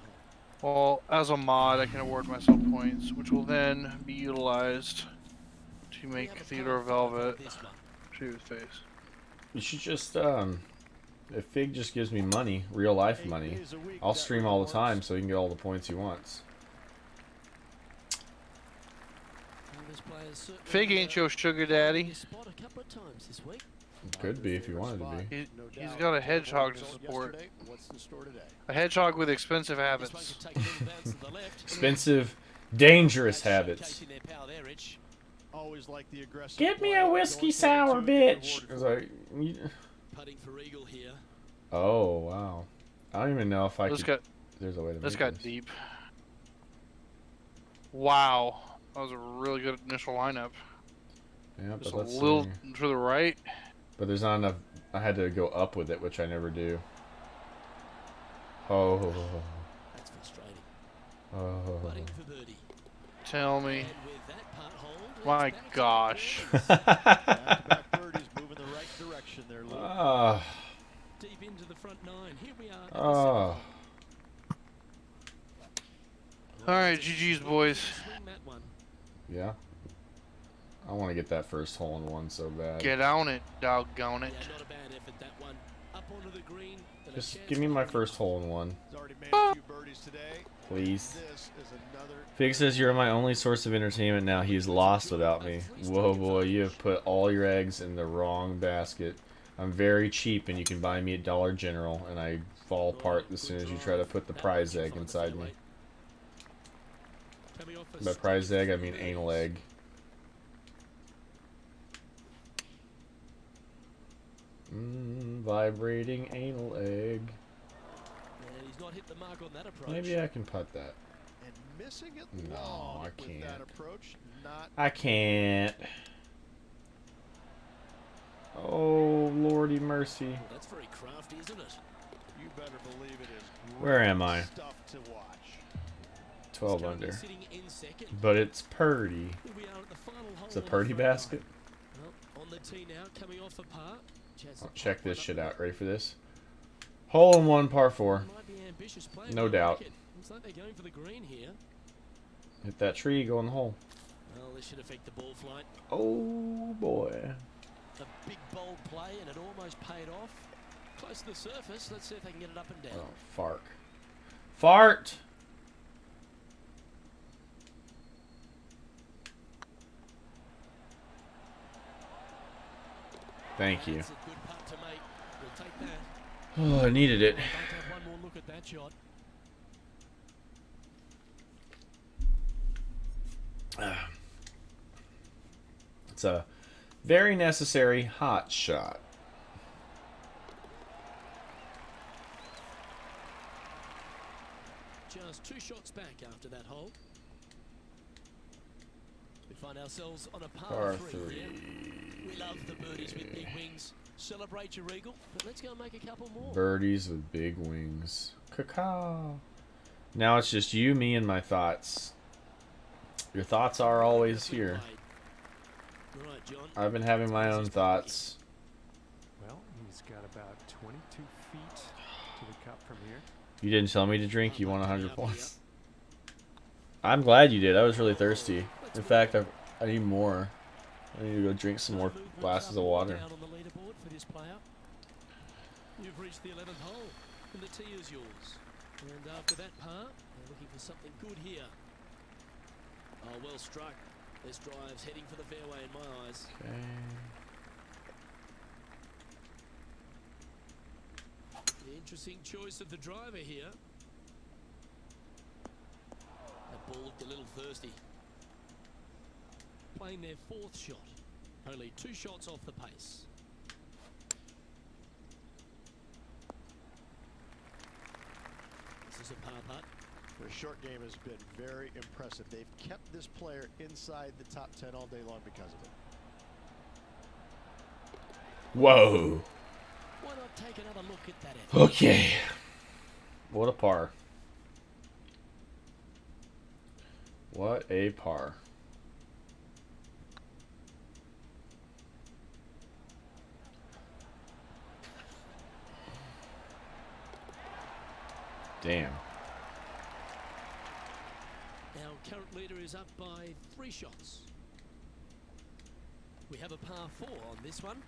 hole. Well, as a mod, I can award myself points, which will then be utilized to make Theodore Velvet shave his face. You should just, if Fig just gives me money, real life money, I'll stream all the time so he can get all the points he wants. Fig ain't your sugar daddy. Could be if you wanted to be. He's got a hedgehog to support. A hedgehog with expensive habits. Expensive, dangerous habits. Always like the aggressive. Get me a whiskey sour, bitch. I was like, Putting for eagle here. oh wow. I don't even know if I could. Got, There's a way to. this make got deep. Wow, that was a really good initial lineup. Yeah, Just but a let's little see. to the right. But there's not enough. I had to go up with it, which I never do. Oh. That's frustrating. Oh. Putting for birdie. Tell me. And with that putt hold, My gosh. Back-to-back birdies moving the right direction there, Luke. Ah. deep into the front nine. Here we are. At the Oh. Alright, GG's, boys. swing that one. Yeah. I want to get that first hole in one so bad. Get on it, doggone it. Yeah, not a bad effort, that one. Up onto the green. and a Just chance give me for my birdie. first hole in one, He's already made a few birdies today. please. This is another. Fig says you're my only source of entertainment now. He's lost without me. Whoa, boy, you have put all your eggs in the wrong basket. I'm very cheap, and you can buy me at Dollar General, and I fall apart as soon as you try to put the prize egg inside me. Coming off a By prize egg, I mean anal egg. Vibrating anal egg. And he's not hit the mark on that approach. Maybe I can putt that. And missing it No, long I with can't. that approach. Not I can't. Oh, lordy mercy. Well, that's very crafty, isn't it? you better believe it is. Where great am I? Stuff to watch. 12 He's currently under. sitting in second. But it's purdy. Here we are at the final hole It's a of the purdy front nine. basket. Well, on the tee now, coming off a par. Chance I'll to check pop this one shit up out. Ready for this? Hole in one, par 4. Might be ambitious play, No but I like doubt. it. Looks like they're going for the green here. Hit that tree, go in the hole. Well, this should affect the ball flight. Oh, boy. A big bold play, and it almost paid off. Close to the surface. Let's see if they can get it up and down. Oh, fart. Fart! Thank you. That's a good putt to make. We'll take that. Oh, I needed it. I'd like to have one more look at that shot. It's a very necessary hot shot. 2 shots back after that hole. We find ourselves on a par 3 here. We love the birdies with big wings. Celebrate your eagle, but let's go and make a couple more. Birdies with big wings. Cacao. Now it's just you, me, and my thoughts. Your thoughts are always here. Right, John. I've been having my own thoughts. Well, he's got about 22 feet to the cup from here. You didn't tell me to drink. You won 100 points. I'm glad you did. I was really thirsty. In fact, I need more. I need to go drink some more glasses of water. Down on the leaderboard for this player. You've reached the 11th hole, and the tee is yours. And after that par, they're looking for something good here. Oh, well struck. This drive's heading for the fairway in my eyes. Okay. The interesting choice of the driver here. That ball looked a little thirsty. Playing their 4th shot. Only 2 shots off the pace. This is a par putt. Their short game has been very impressive. They've kept this player inside the top 10 all day long because of it. Whoa. Why not take another look at that effort? Okay. What a par. What a par. Damn. Our current leader is up by 3 shots. We have a par 4 on this one.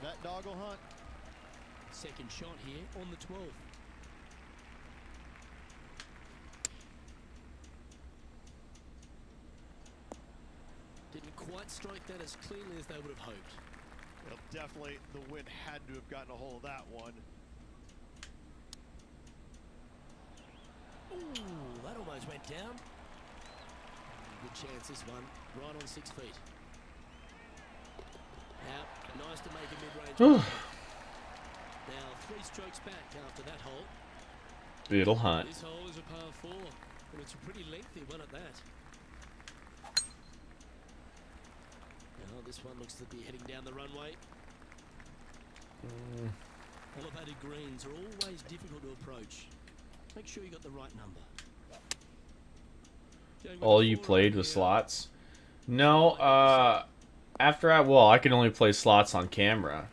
That dog will hunt. Second shot here on the 12th. Didn't quite strike that as cleanly as they would have hoped. Well, definitely the wind had to have gotten a hold of that one. Ooh, that almost went down. Good chance this one, right on 6 feet. Now, nice to make a mid-range. Now 3 strokes back after that hole. It'll hunt. This hole is a par 4, and it's a pretty lengthy one at that. Now this one looks to be heading down the runway. Elevated greens are always difficult to approach. Make sure you got the right number. All you played was slots? No, after I can only play slots on camera.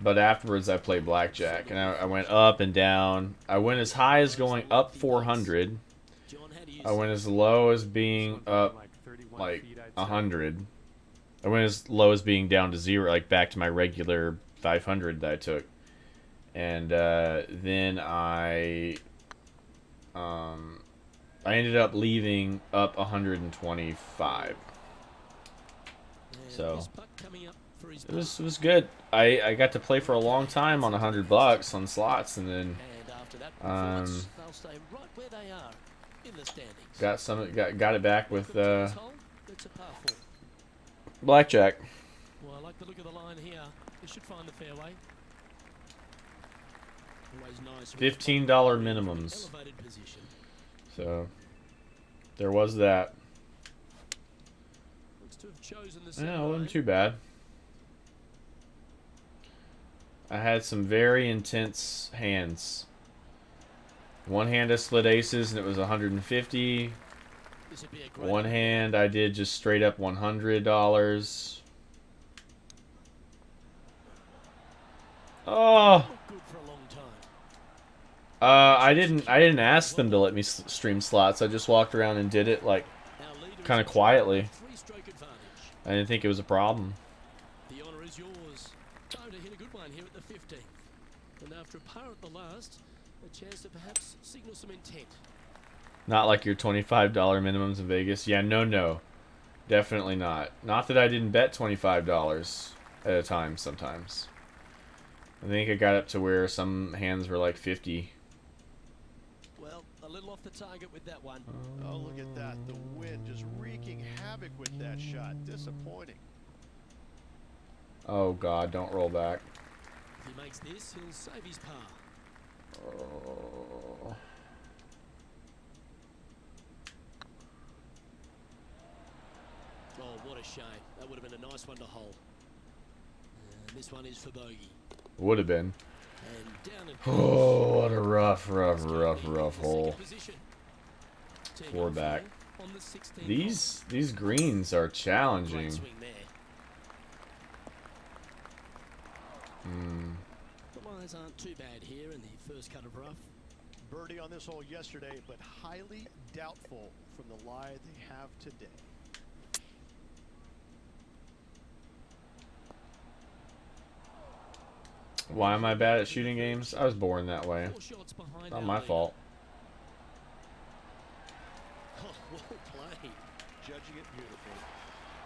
But afterwards I played blackjack, and I went up and down. I went as high as going up 400. I went as low as being up like 100. I went as low as being down to 0, like back to my regular 500 that I took. And then I ended up leaving up 125. So it was good. I got to play for a long time on $100 on slots, and then got it back with blackjack. Well, I like the look of the line here. They should find the fairway. Always nice. $15 minimums. Elevated position. So there was that. Looks to have chosen the Yeah, it wasn't too bad. I had some very intense hands. One hand I split aces and it was 150. One hand I did just straight up $100. Oh. I didn't ask them to let me stream slots. I just walked around and did it like kind of quietly. I didn't think it was a problem. The honor is yours. Time to hit a good one here at the 15th. And after a par at the last, a chance to perhaps signal some intent. Not like your $25 minimums in Vegas. Yeah, no. Definitely not. Not that I didn't bet $25 at a time sometimes. I think I got up to where some hands were like 50. Well, a A little off the target with that one. Oh, look at that. The wind just wreaking havoc with that shot. Disappointing. Oh God, don't roll back. If he makes this, he'll save his par. Oh. Oh, what a shame. That would have been a nice one to hold. And this one is for bogey. Would have been. And down and Oh, what a rough hole. position. Four back. These greens are challenging. The lines aren't too bad here in the first cut of rough. Birdie on this hole yesterday, but highly doubtful from the lie they have today. Why am I bad at shooting games? I was born that way. 4 shots behind Not our my leader. fault. Oh, well played. Judging it beautifully.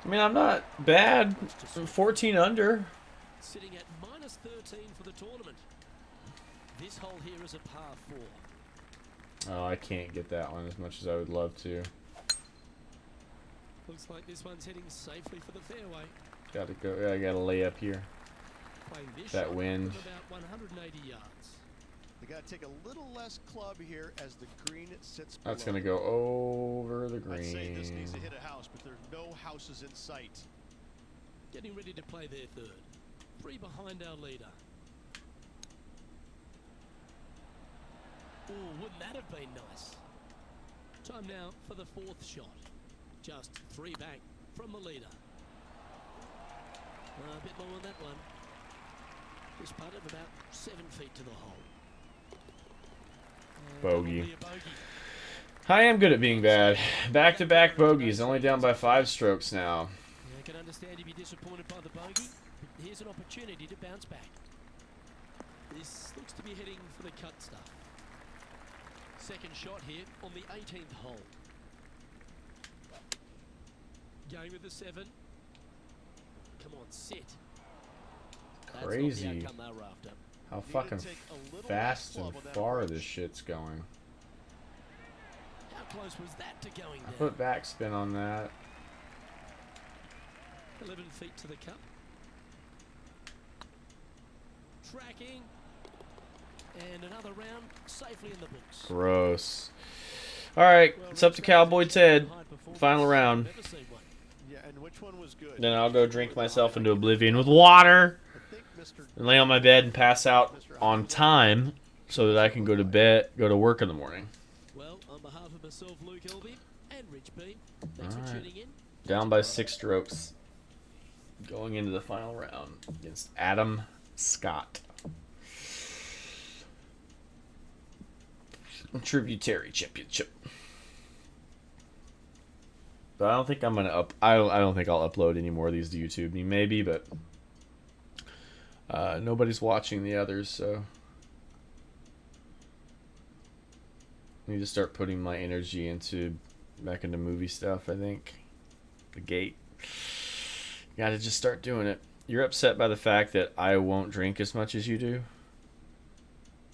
I mean, I'm not bad. I'm 14 under. Sitting at minus 13 for the tournament. This hole here is a par 4. Oh, I can't get that one as much as I would love to. Looks like this one's heading safely for the fairway. Gotta go. Yeah, I gotta lay up here. Playing this That shot wind. from about 180 yards. They got to take a little less club here as the green sits below. That's gonna go over the I'd say this green. needs to hit a house, but there's no houses in sight. Getting ready to play their third. 3 behind our leader. Oh, wouldn't that have been nice? Time now for the 4th shot. Just 3 back from the leader. A bit more on that one. This putt of about 7 feet to the hole. Bogey. Probably a bogey. I am good at being bad. Back-to-back bogeys. Only down by 5 strokes now. I can understand you'd be disappointed by the bogey, but here's an opportunity to bounce back. This looks to be heading for the cut stuff. Second shot here on the 18th hole. Going with the 7. Come on, sit. That's not the Crazy. outcome they were after. How Need to fucking take a little fast less and club on that far approach. this shit's going. How close was that to going I down? put backspin on that. 11 feet to the cup. Tracking. And another round safely in the books. Gross. Alright, it's up to Cowboy Ted. Final round. Never seen one. Yeah, and which one was good? Then I'll go drink myself into oblivion with water. I think Mr. And lay on my bed and pass out on time so that I can go to bed, go to work in the morning. Well, on behalf of myself, Luke Elby, and Rich B, thanks for Alright. tuning in. Down by 6 strokes. Going into the final round against Adam Scott. Tributary Championship. But I don't think I'm gonna I don't think I'll upload any more of these to YouTube. I mean, maybe, but nobody's watching the others, so I need to start putting my energy back into movie stuff. I think the gate. Got to just start doing it. You're upset by the fact that I won't drink as much as you do?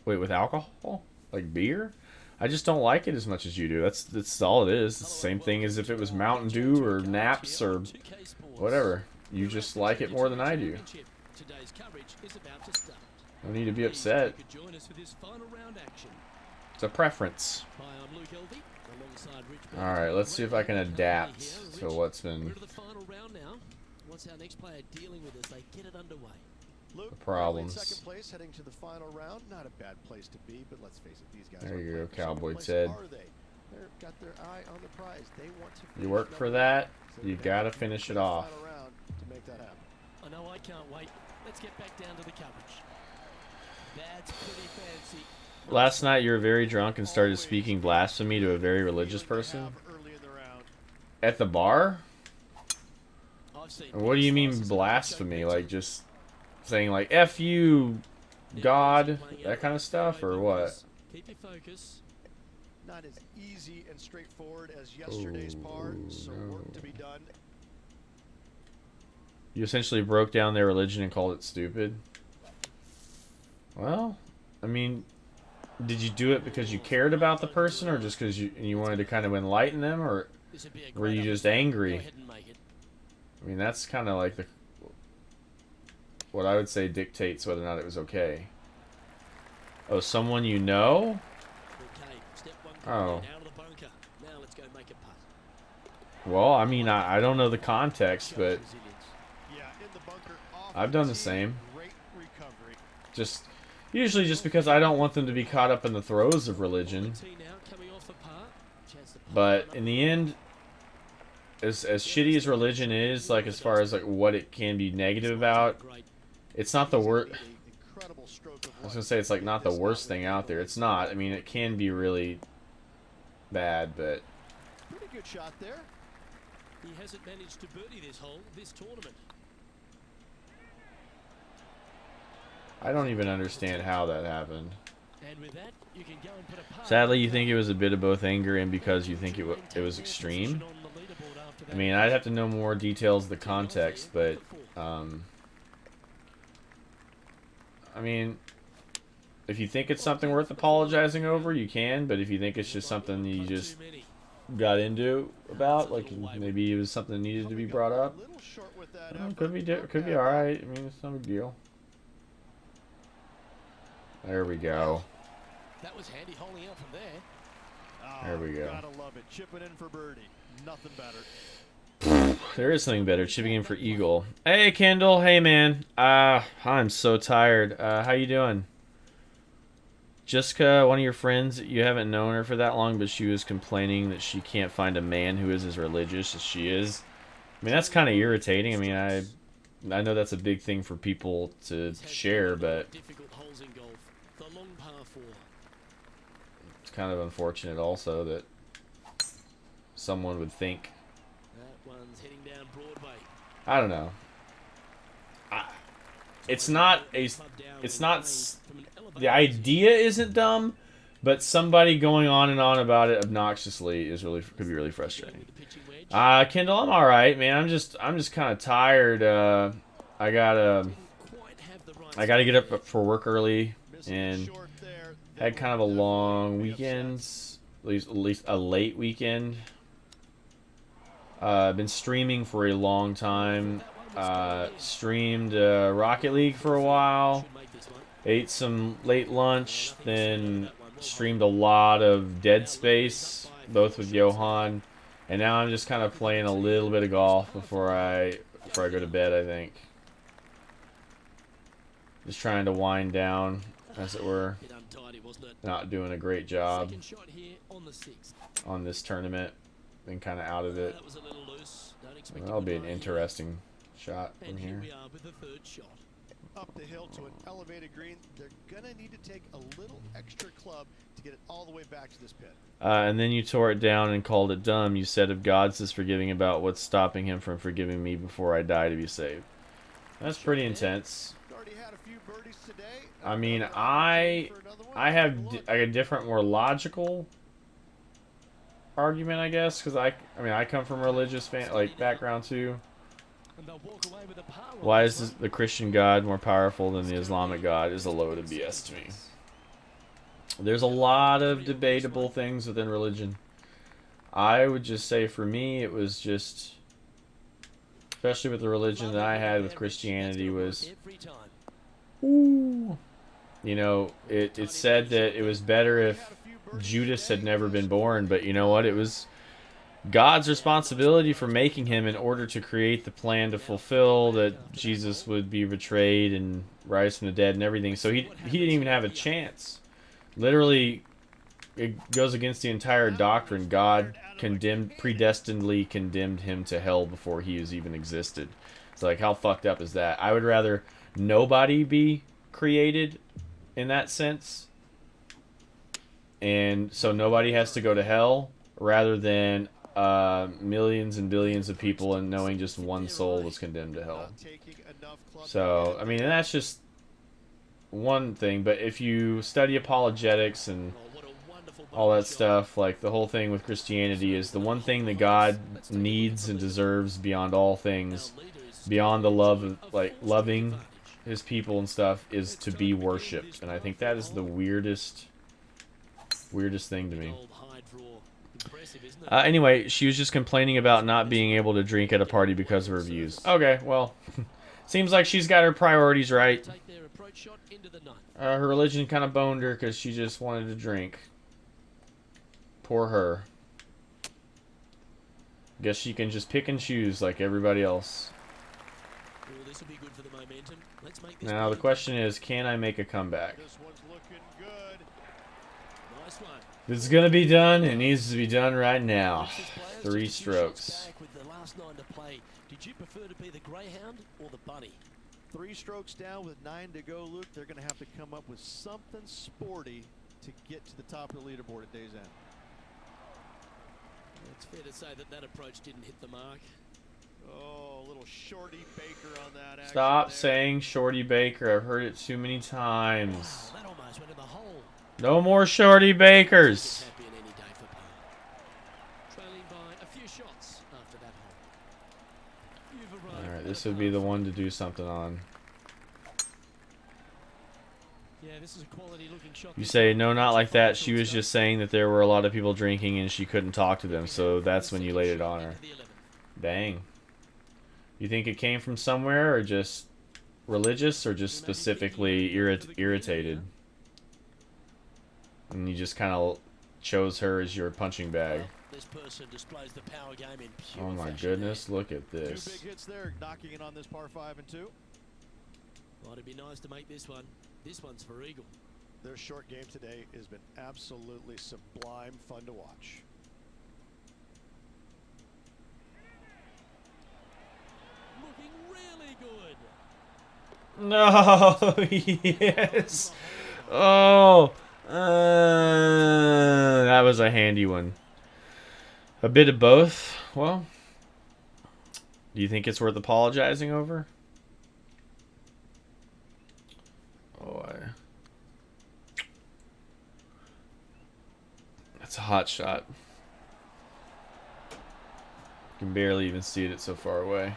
Wait, with alcohol? Like beer? I just don't like it as much as you do. That's all it is. It's the same thing as if it was Mountain Dew or Naps or whatever. You just like it more than I do. Today's coverage is about to start. No need to be upset. You could join us for this final round action. It's a preference. Hi, I'm Luke Elby, alongside Rich B. Alright, let's see if I can adapt to what's We're been to the final round now. Once our next player dealing with us, they get it underway. Luke, the problems. in second place, heading to the final round. Not a bad place to be, but let's face it, these guys. There aren't you playing go, for second Cowboy place, Ted. Are they? They've got their eye on the prize. They want to. You finish work for number that, one, so you they gotta have to finish get it to the off. final round to make that happen. I know I can't wait. Let's get back down to the coverage. That's pretty fancy. Last night you were very drunk and started speaking blasphemy to a very religious person Early in the round. at the bar. I've seen What do you mean slices of blasphemy? show Like just saying like "F you, God," that kind of stuff, or what? Keep your focus. Not as easy and straightforward as yesterday's par, so work to be done. You essentially broke down their religion and called it stupid. Well, I mean, did you do it because you cared about the person, or just because you wanted to kind of enlighten them, or This'd be a were great you just opportunity. Go angry? ahead and make it. I mean, that's kind of like what I would say dictates whether or not it was okay. Oh, someone you know? Okay, step one Oh. complete, out of the bunker. Now let's go make a putt. Well, I mean, I don't know the context, Shows but resilience. Yeah, in the bunker. Off I've done the tee, same. Great recovery. Just usually just because I don't want them to be caught up in the throes of religion. On the tee now, coming off the par. Chance to putt But one up. in the end, as shitty as religion is, like as far as like what it can be negative about, Great. it's not the worst. Made an incredible stroke of I was luck gonna say it's like to not get the this worst out thing with out there. It's not. I mean, it can be really bad, but Pretty good shot there. He hasn't managed to birdie this hole, this tournament. I don't even understand how that happened. And with that, you can go and put a par. Sadly, you think it was a bit of both anger and because you think it was extreme. I mean, I'd have to know more details of the context, but I mean, if you think it's something worth apologizing over, you can. But if you think it's just something you just got into about, like maybe it was something that needed to be brought up, A little short with that well, effort. could be all right. I mean, it's no big deal. There we go. That was handy holding out from there. Oh, There we go. Gotta love it. Chipping in for birdie. Nothing better. There is something better. Chipping in for eagle. Hey, Kendall. Hey, man. I'm so tired. How you doing? Jessica, one of your friends, you haven't known her for that long, but she was complaining that she can't find a man who is as religious as she is. I mean, that's kind of irritating. I mean, I know that's a big thing for people to share, but Difficult holes in golf. The long par 4. it's kind of unfortunate also that someone would think. That one's heading down Broadway. I don't know. It's not a. It's not. The idea isn't dumb, but somebody going on and on about it obnoxiously could be really frustrating. Kendall, I'm all right, man. I'm just kind of tired. I gotta get up for work early and had kind of a long weekend, at least a late weekend. I've been streaming for a long time. Streamed Rocket League for a while. Ate some late lunch, then streamed a lot of Dead Space, both with Johan, and now I'm just kind of playing a little bit of golf before I go to bed, I think. Just trying to wind down, as it were. Not doing a great job on this tournament. Been kind of out of it. That'll be an interesting shot from And here. here we are with the third shot. Up the hill to an elevated green. They're gonna need to take a little extra club to get it all the way back to this pit. And then you tore it down and called it dumb. You said, if God's is forgiving about what's stopping him from forgiving me before I die to be saved. That's pretty intense. Already had a few birdies today. I mean, Another I opportunity for another one. I have Take a look. a different, more logical argument, I guess, because I mean, I come from a religious background too. And they'll walk away with a par on Why this is one. the Christian God more powerful than the Islamic God is a load of BS to me. There's a lot of debatable things within religion. I would just say for me, it was just, especially with the religion that I had with Christianity, was, ooh, you know, it said that it was better if Judas had never been born, but you know what? It was God's responsibility for making him in order to create the plan to fulfill that Jesus would be betrayed and rise from the dead and everything. So he didn't even have a chance. Literally, it goes against the entire doctrine. God predestinedly condemned him to hell before he was even existed. It's like, how fucked up is that? I would rather nobody be created in that sense, and so nobody has to go to hell, rather than millions and billions of people and knowing just one soul was condemned to hell. So, I mean, and that's just one thing, but if you study apologetics and all that stuff, like the whole thing with Christianity is the one thing that God needs and deserves beyond all things, beyond the love of, like, loving his people and stuff, is to be worshipped. And I think that is the weirdest Weirdest thing to me. Old hide draw. Impressive, isn't it? Anyway, she was just complaining about not being able to drink at a party because of her views. Okay, well, seems like she's got her priorities right. Take their approach shot into the ninth. Her religion kind of boned her because she just wanted to drink. Poor her. Guess she can just pick and choose like everybody else. Oh, this will be good for the momentum. Let's make this Now the big. question is, can I make a comeback? This one's looking good. Nice one. This is gonna be done. It needs to be done right now. This players 3 just a few shots strokes. back with the last 9 to play. Did you prefer to be the greyhound or the bunny? 3 strokes down with 9 to go, Luke. They're going to have to come up with something sporty to get to the top of the leaderboard at day's end. It's fair to say that that approach didn't hit the mark. Oh, a little shorty Baker on that action Stop there. saying Shorty Baker. I've heard it too many times. Wow, that almost went in the hole. No more Shorty Bakers. Just happy in any day for par. Trailing by a few shots after that hole. You've arrived Alright, at this a would be the par. one to do something on. Yeah, this is a quality looking shot. You say, no, not like that. She was just saying that there were a lot of people drinking and she couldn't talk to them, so that's when you laid it on her. Dang. You think it came from somewhere, or just religious, or just specifically irritated? And you just kind of chose her as your punching bag. This person displays the power game in pure Oh my fashion goodness, look at 2 this. big hits there, knocking it on this par 5 and 2. there. Might it be nice to make this one. This one's for Eagle. Their short game today has been absolutely sublime fun to watch. Looking really good. No, yes. Oh, that was a handy one. A bit of both. Well, do you think it's worth apologizing over? Oh, that's a hot shot. You can barely even see it, it's so far away.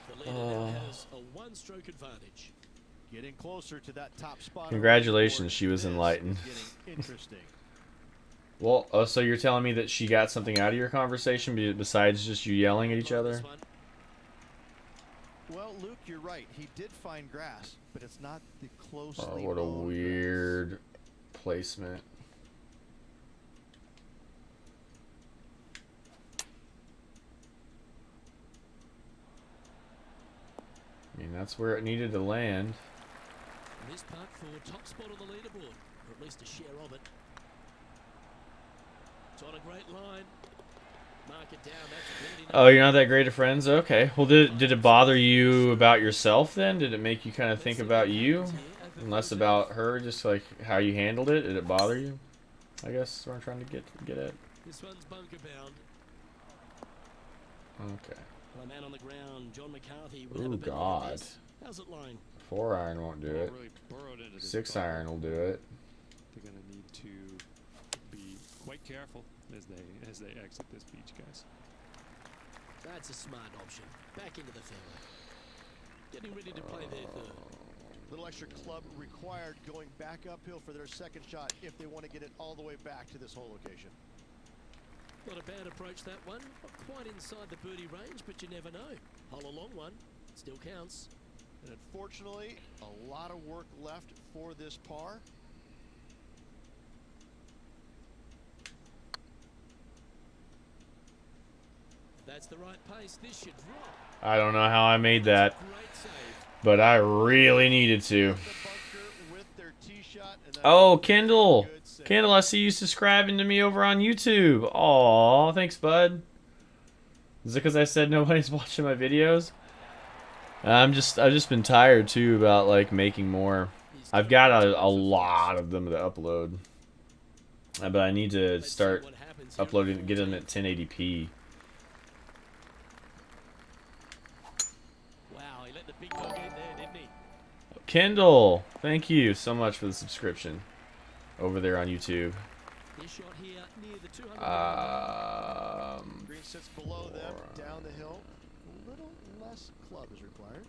The leader now has a 1-stroke advantage. Getting closer to that top spot. on the Congratulations, leaderboard. she was This enlightened. is getting interesting. Well, oh, so you're telling me that she got something out of your conversation besides just you yelling at each Like other? this one. Well, Luke, you're right. He did find grass, but it's not the closely Oh, what a mowed weird placement. I mean, that's where it needed to land. And this putt for top spot on the leaderboard, or at least a share of it. It's on a great line. Mark it down. That's really Oh, you're not that great of friends? Okay. Well, did it bother you about yourself then? Did it make you kind of think about you? And less about her, just like how you handled it? Did it bother you? I guess that's what I'm trying to get at. This one's bunker bound. Okay. Well, a man on the ground, John McCarthy, would have Ooh, a bit like God. this. How's it lying? 4 iron won't do Ball it. really burrowed into this 6 bunker. iron will do it. They're going to need to be quite careful as they exit this beach, guys. That's a smart option. Back into the fairway. Getting ready to play their third. Little extra club required going back uphill for their second shot if they want to get it all the way back to this hole location. Not a bad approach, that one. Not quite inside the birdie range, but you never know. Hole a long one. Still counts. And unfortunately, a lot of work left for this par. If that's the right pace, this should drop. I don't know how I made that, Great save. but I really needed to. The bunker with their tee shot. And that Oh, was a Kendall. good save. Kendall, I see you subscribing to me over on YouTube. Aw, thanks, bud. Is it because I said nobody's watching my videos? I've just been tired too about like making more. I've got a lot of them to upload, but I need to Let's see start what happens here. uploading, get them at 1080p. Wow, he let the big dog in there, didn't he? Kendall, thank you so much for the subscription over there on YouTube. This shot here near the 200. Green sits below them, down the hill. A little less club is required.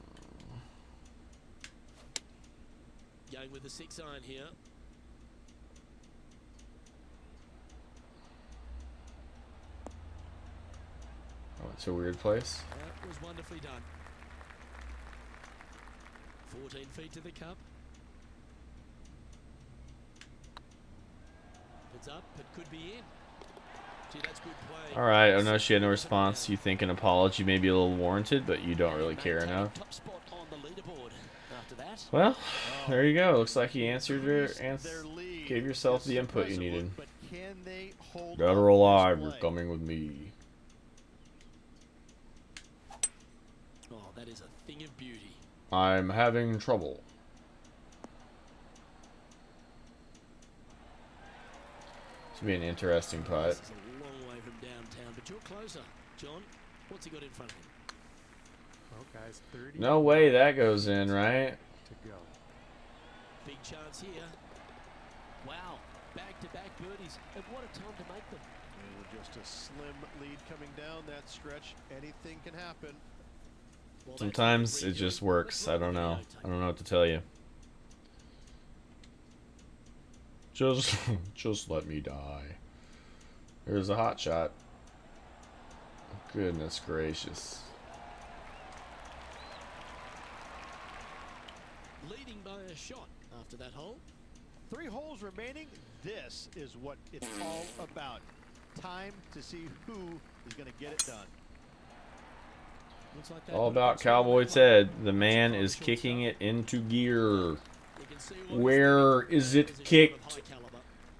Going with the 6-iron here. Oh, it's a weird place. That was wonderfully done. 14 feet to the cup. It's up, it could be in. Gee, that's good play. All right. I know she had no response. You think an apology may be a little warranted, but you don't really care enough. Top spot on the leaderboard after that. Well, there you go. Looks like you answered her and Their lead gave yourself is the input you impressive, needed. but can they hold Dead up or this alive, you're play? coming with me. Oh, that is a thing of beauty. I'm having trouble. This would be an interesting putt. This is a long way from downtown, but you're closer. John, what's he got in front of him? Well, guys, 30 No way that goes in, right? to go. Big chance here. Wow, back-to-back birdies, and what a time to make them. And with just a slim lead coming down that stretch, anything can happen. Well, that's Sometimes the it just review. works. Let's I roll don't the know. video I don't know what to tell you. Just let me die. There's a hot shot. Goodness gracious. tape. Leading by a shot after that hole. 3 holes remaining. This is what it's all about. Time to see who is going to get it done. Looks like that All one about puts one on Cowboy the Ted. clock. The man From is the kicking shortstop. it into gear. You can see what he's Where thinking. is That it is a shot of kicked? high caliber.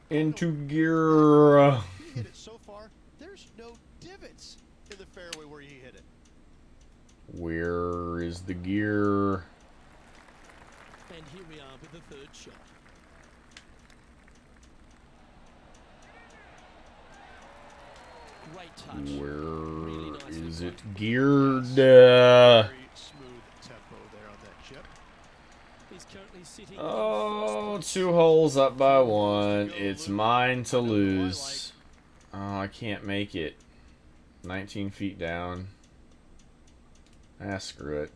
Into gear. He hit it so far, there's no divots in the fairway where he hit it. Where is the gear? And here we are with the third shot. Great touch. Where nicely is played. it geared? Very smooth tempo there on that chip. He's currently sitting Oh, in first 2 place. holes up by 1. It's mine to lose. Oh, I can't make it. 19 feet down. Ah, screw it.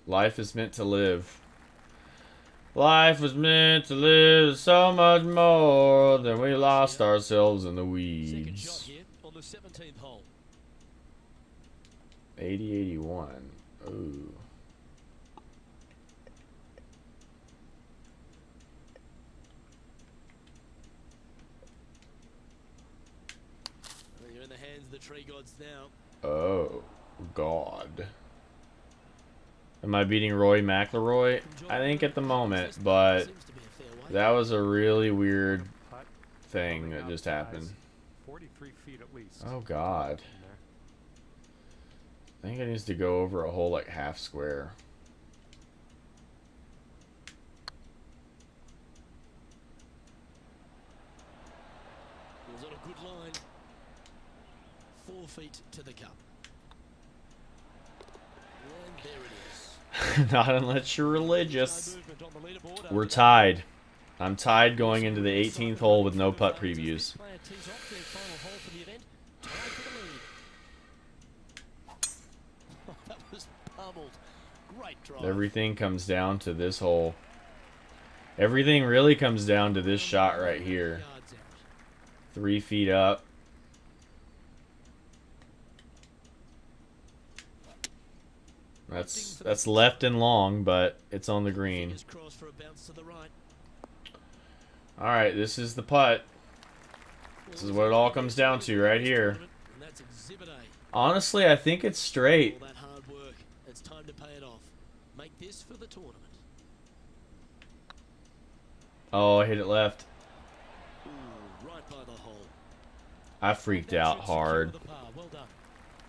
Life is meant to live. Life was meant to live so much more than we lost ourselves in the Second shot weeds. here on the 17th hole. 80-81. Ooh. Well, you're in the hands of the tree gods now. Oh, God. Am I beating Roy McIlroy? I think at the moment, but Seems to be a fair way. that was a really weird Putt thing coming that out just guys, happened. 43 feet at least. Oh, God. in there. I think it needs to go over a whole, like, half square. It was on a good line. 4 feet to the cup. And there it is. Not unless you're religious. No movement on the leaderboard We're after that. tied. I'm tied going into the 18th hole with no putt previews. Player tees off their final hole for the event. Tied for the lead. Oh, that was pummeled. Great drive. Everything comes down to this hole. Everything really comes down to this shot right here. Yards out. 3 feet up. That's left and long, but it's on the green. Fingers crossed for a bounce to the right. All right, this is the putt. This is what it all comes down to right here. And that's exhibit A. Honestly, I think it's straight. All that hard work. It's time to pay it off. Make this for the tournament. Oh, I hit it left. Ooh, right by the hole. I freaked That out should secure hard. the par. Well done.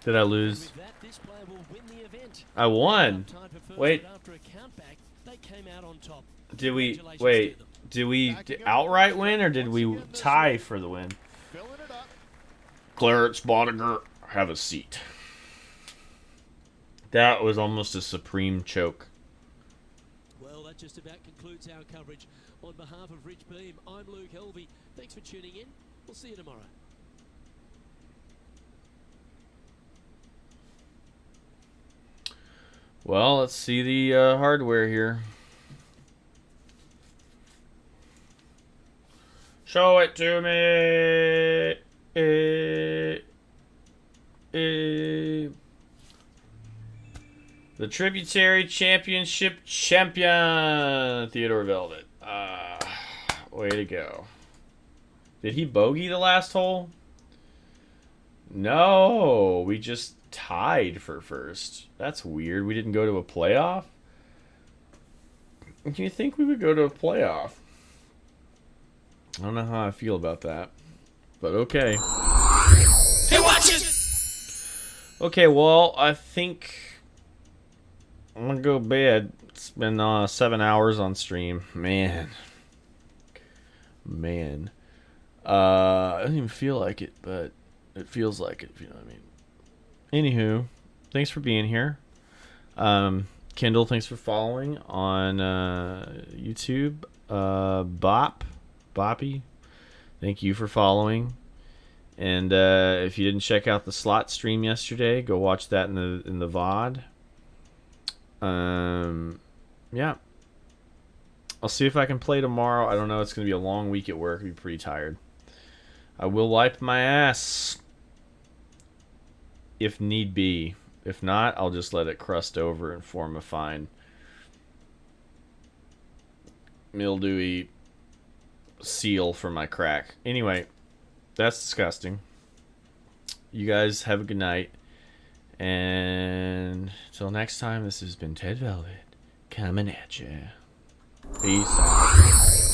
Did I And lose? with that, this player will win the event. I won. Tied for first, Wait. but after a countback, they came out on top. Did we Congratulations wait? to them. Did we outright win or did we tie for the win? Filling it up. Clarence Boniger, have a seat. That was almost a supreme choke. Well, that just about concludes our coverage. On behalf of Rich Beam, I'm Luke Helvey. Thanks for tuning in. We'll see you tomorrow. Well, let's see the hardware here. Show it to me. The Tributary Championship champion, Theodore Velvet. Way to go. Did he bogey the last hole? No, we just tied for first. That's weird. We didn't go to a playoff? Do you think we would go to a playoff? I don't know how I feel about that. But okay. Hey, watch it! Okay, well, I think I'm gonna go to bed. It's been 7 hours on stream. Man. I don't even feel like it, but it feels like it, if you know what I mean. Anywho, thanks for being here. Kendall, thanks for following on YouTube. Boppy, thank you for following. And if you didn't check out the slot stream yesterday, go watch that in the VOD. Yeah. I'll see if I can play tomorrow. I don't know. It's going to be a long week at work. I'll be pretty tired. I will wipe my ass if need be. If not, I'll just let it crust over and form a fine mildewy seal for my crack. Anyway, that's disgusting. You guys have a good night. And until next time, this has been Ted Velvet coming at you. Peace out.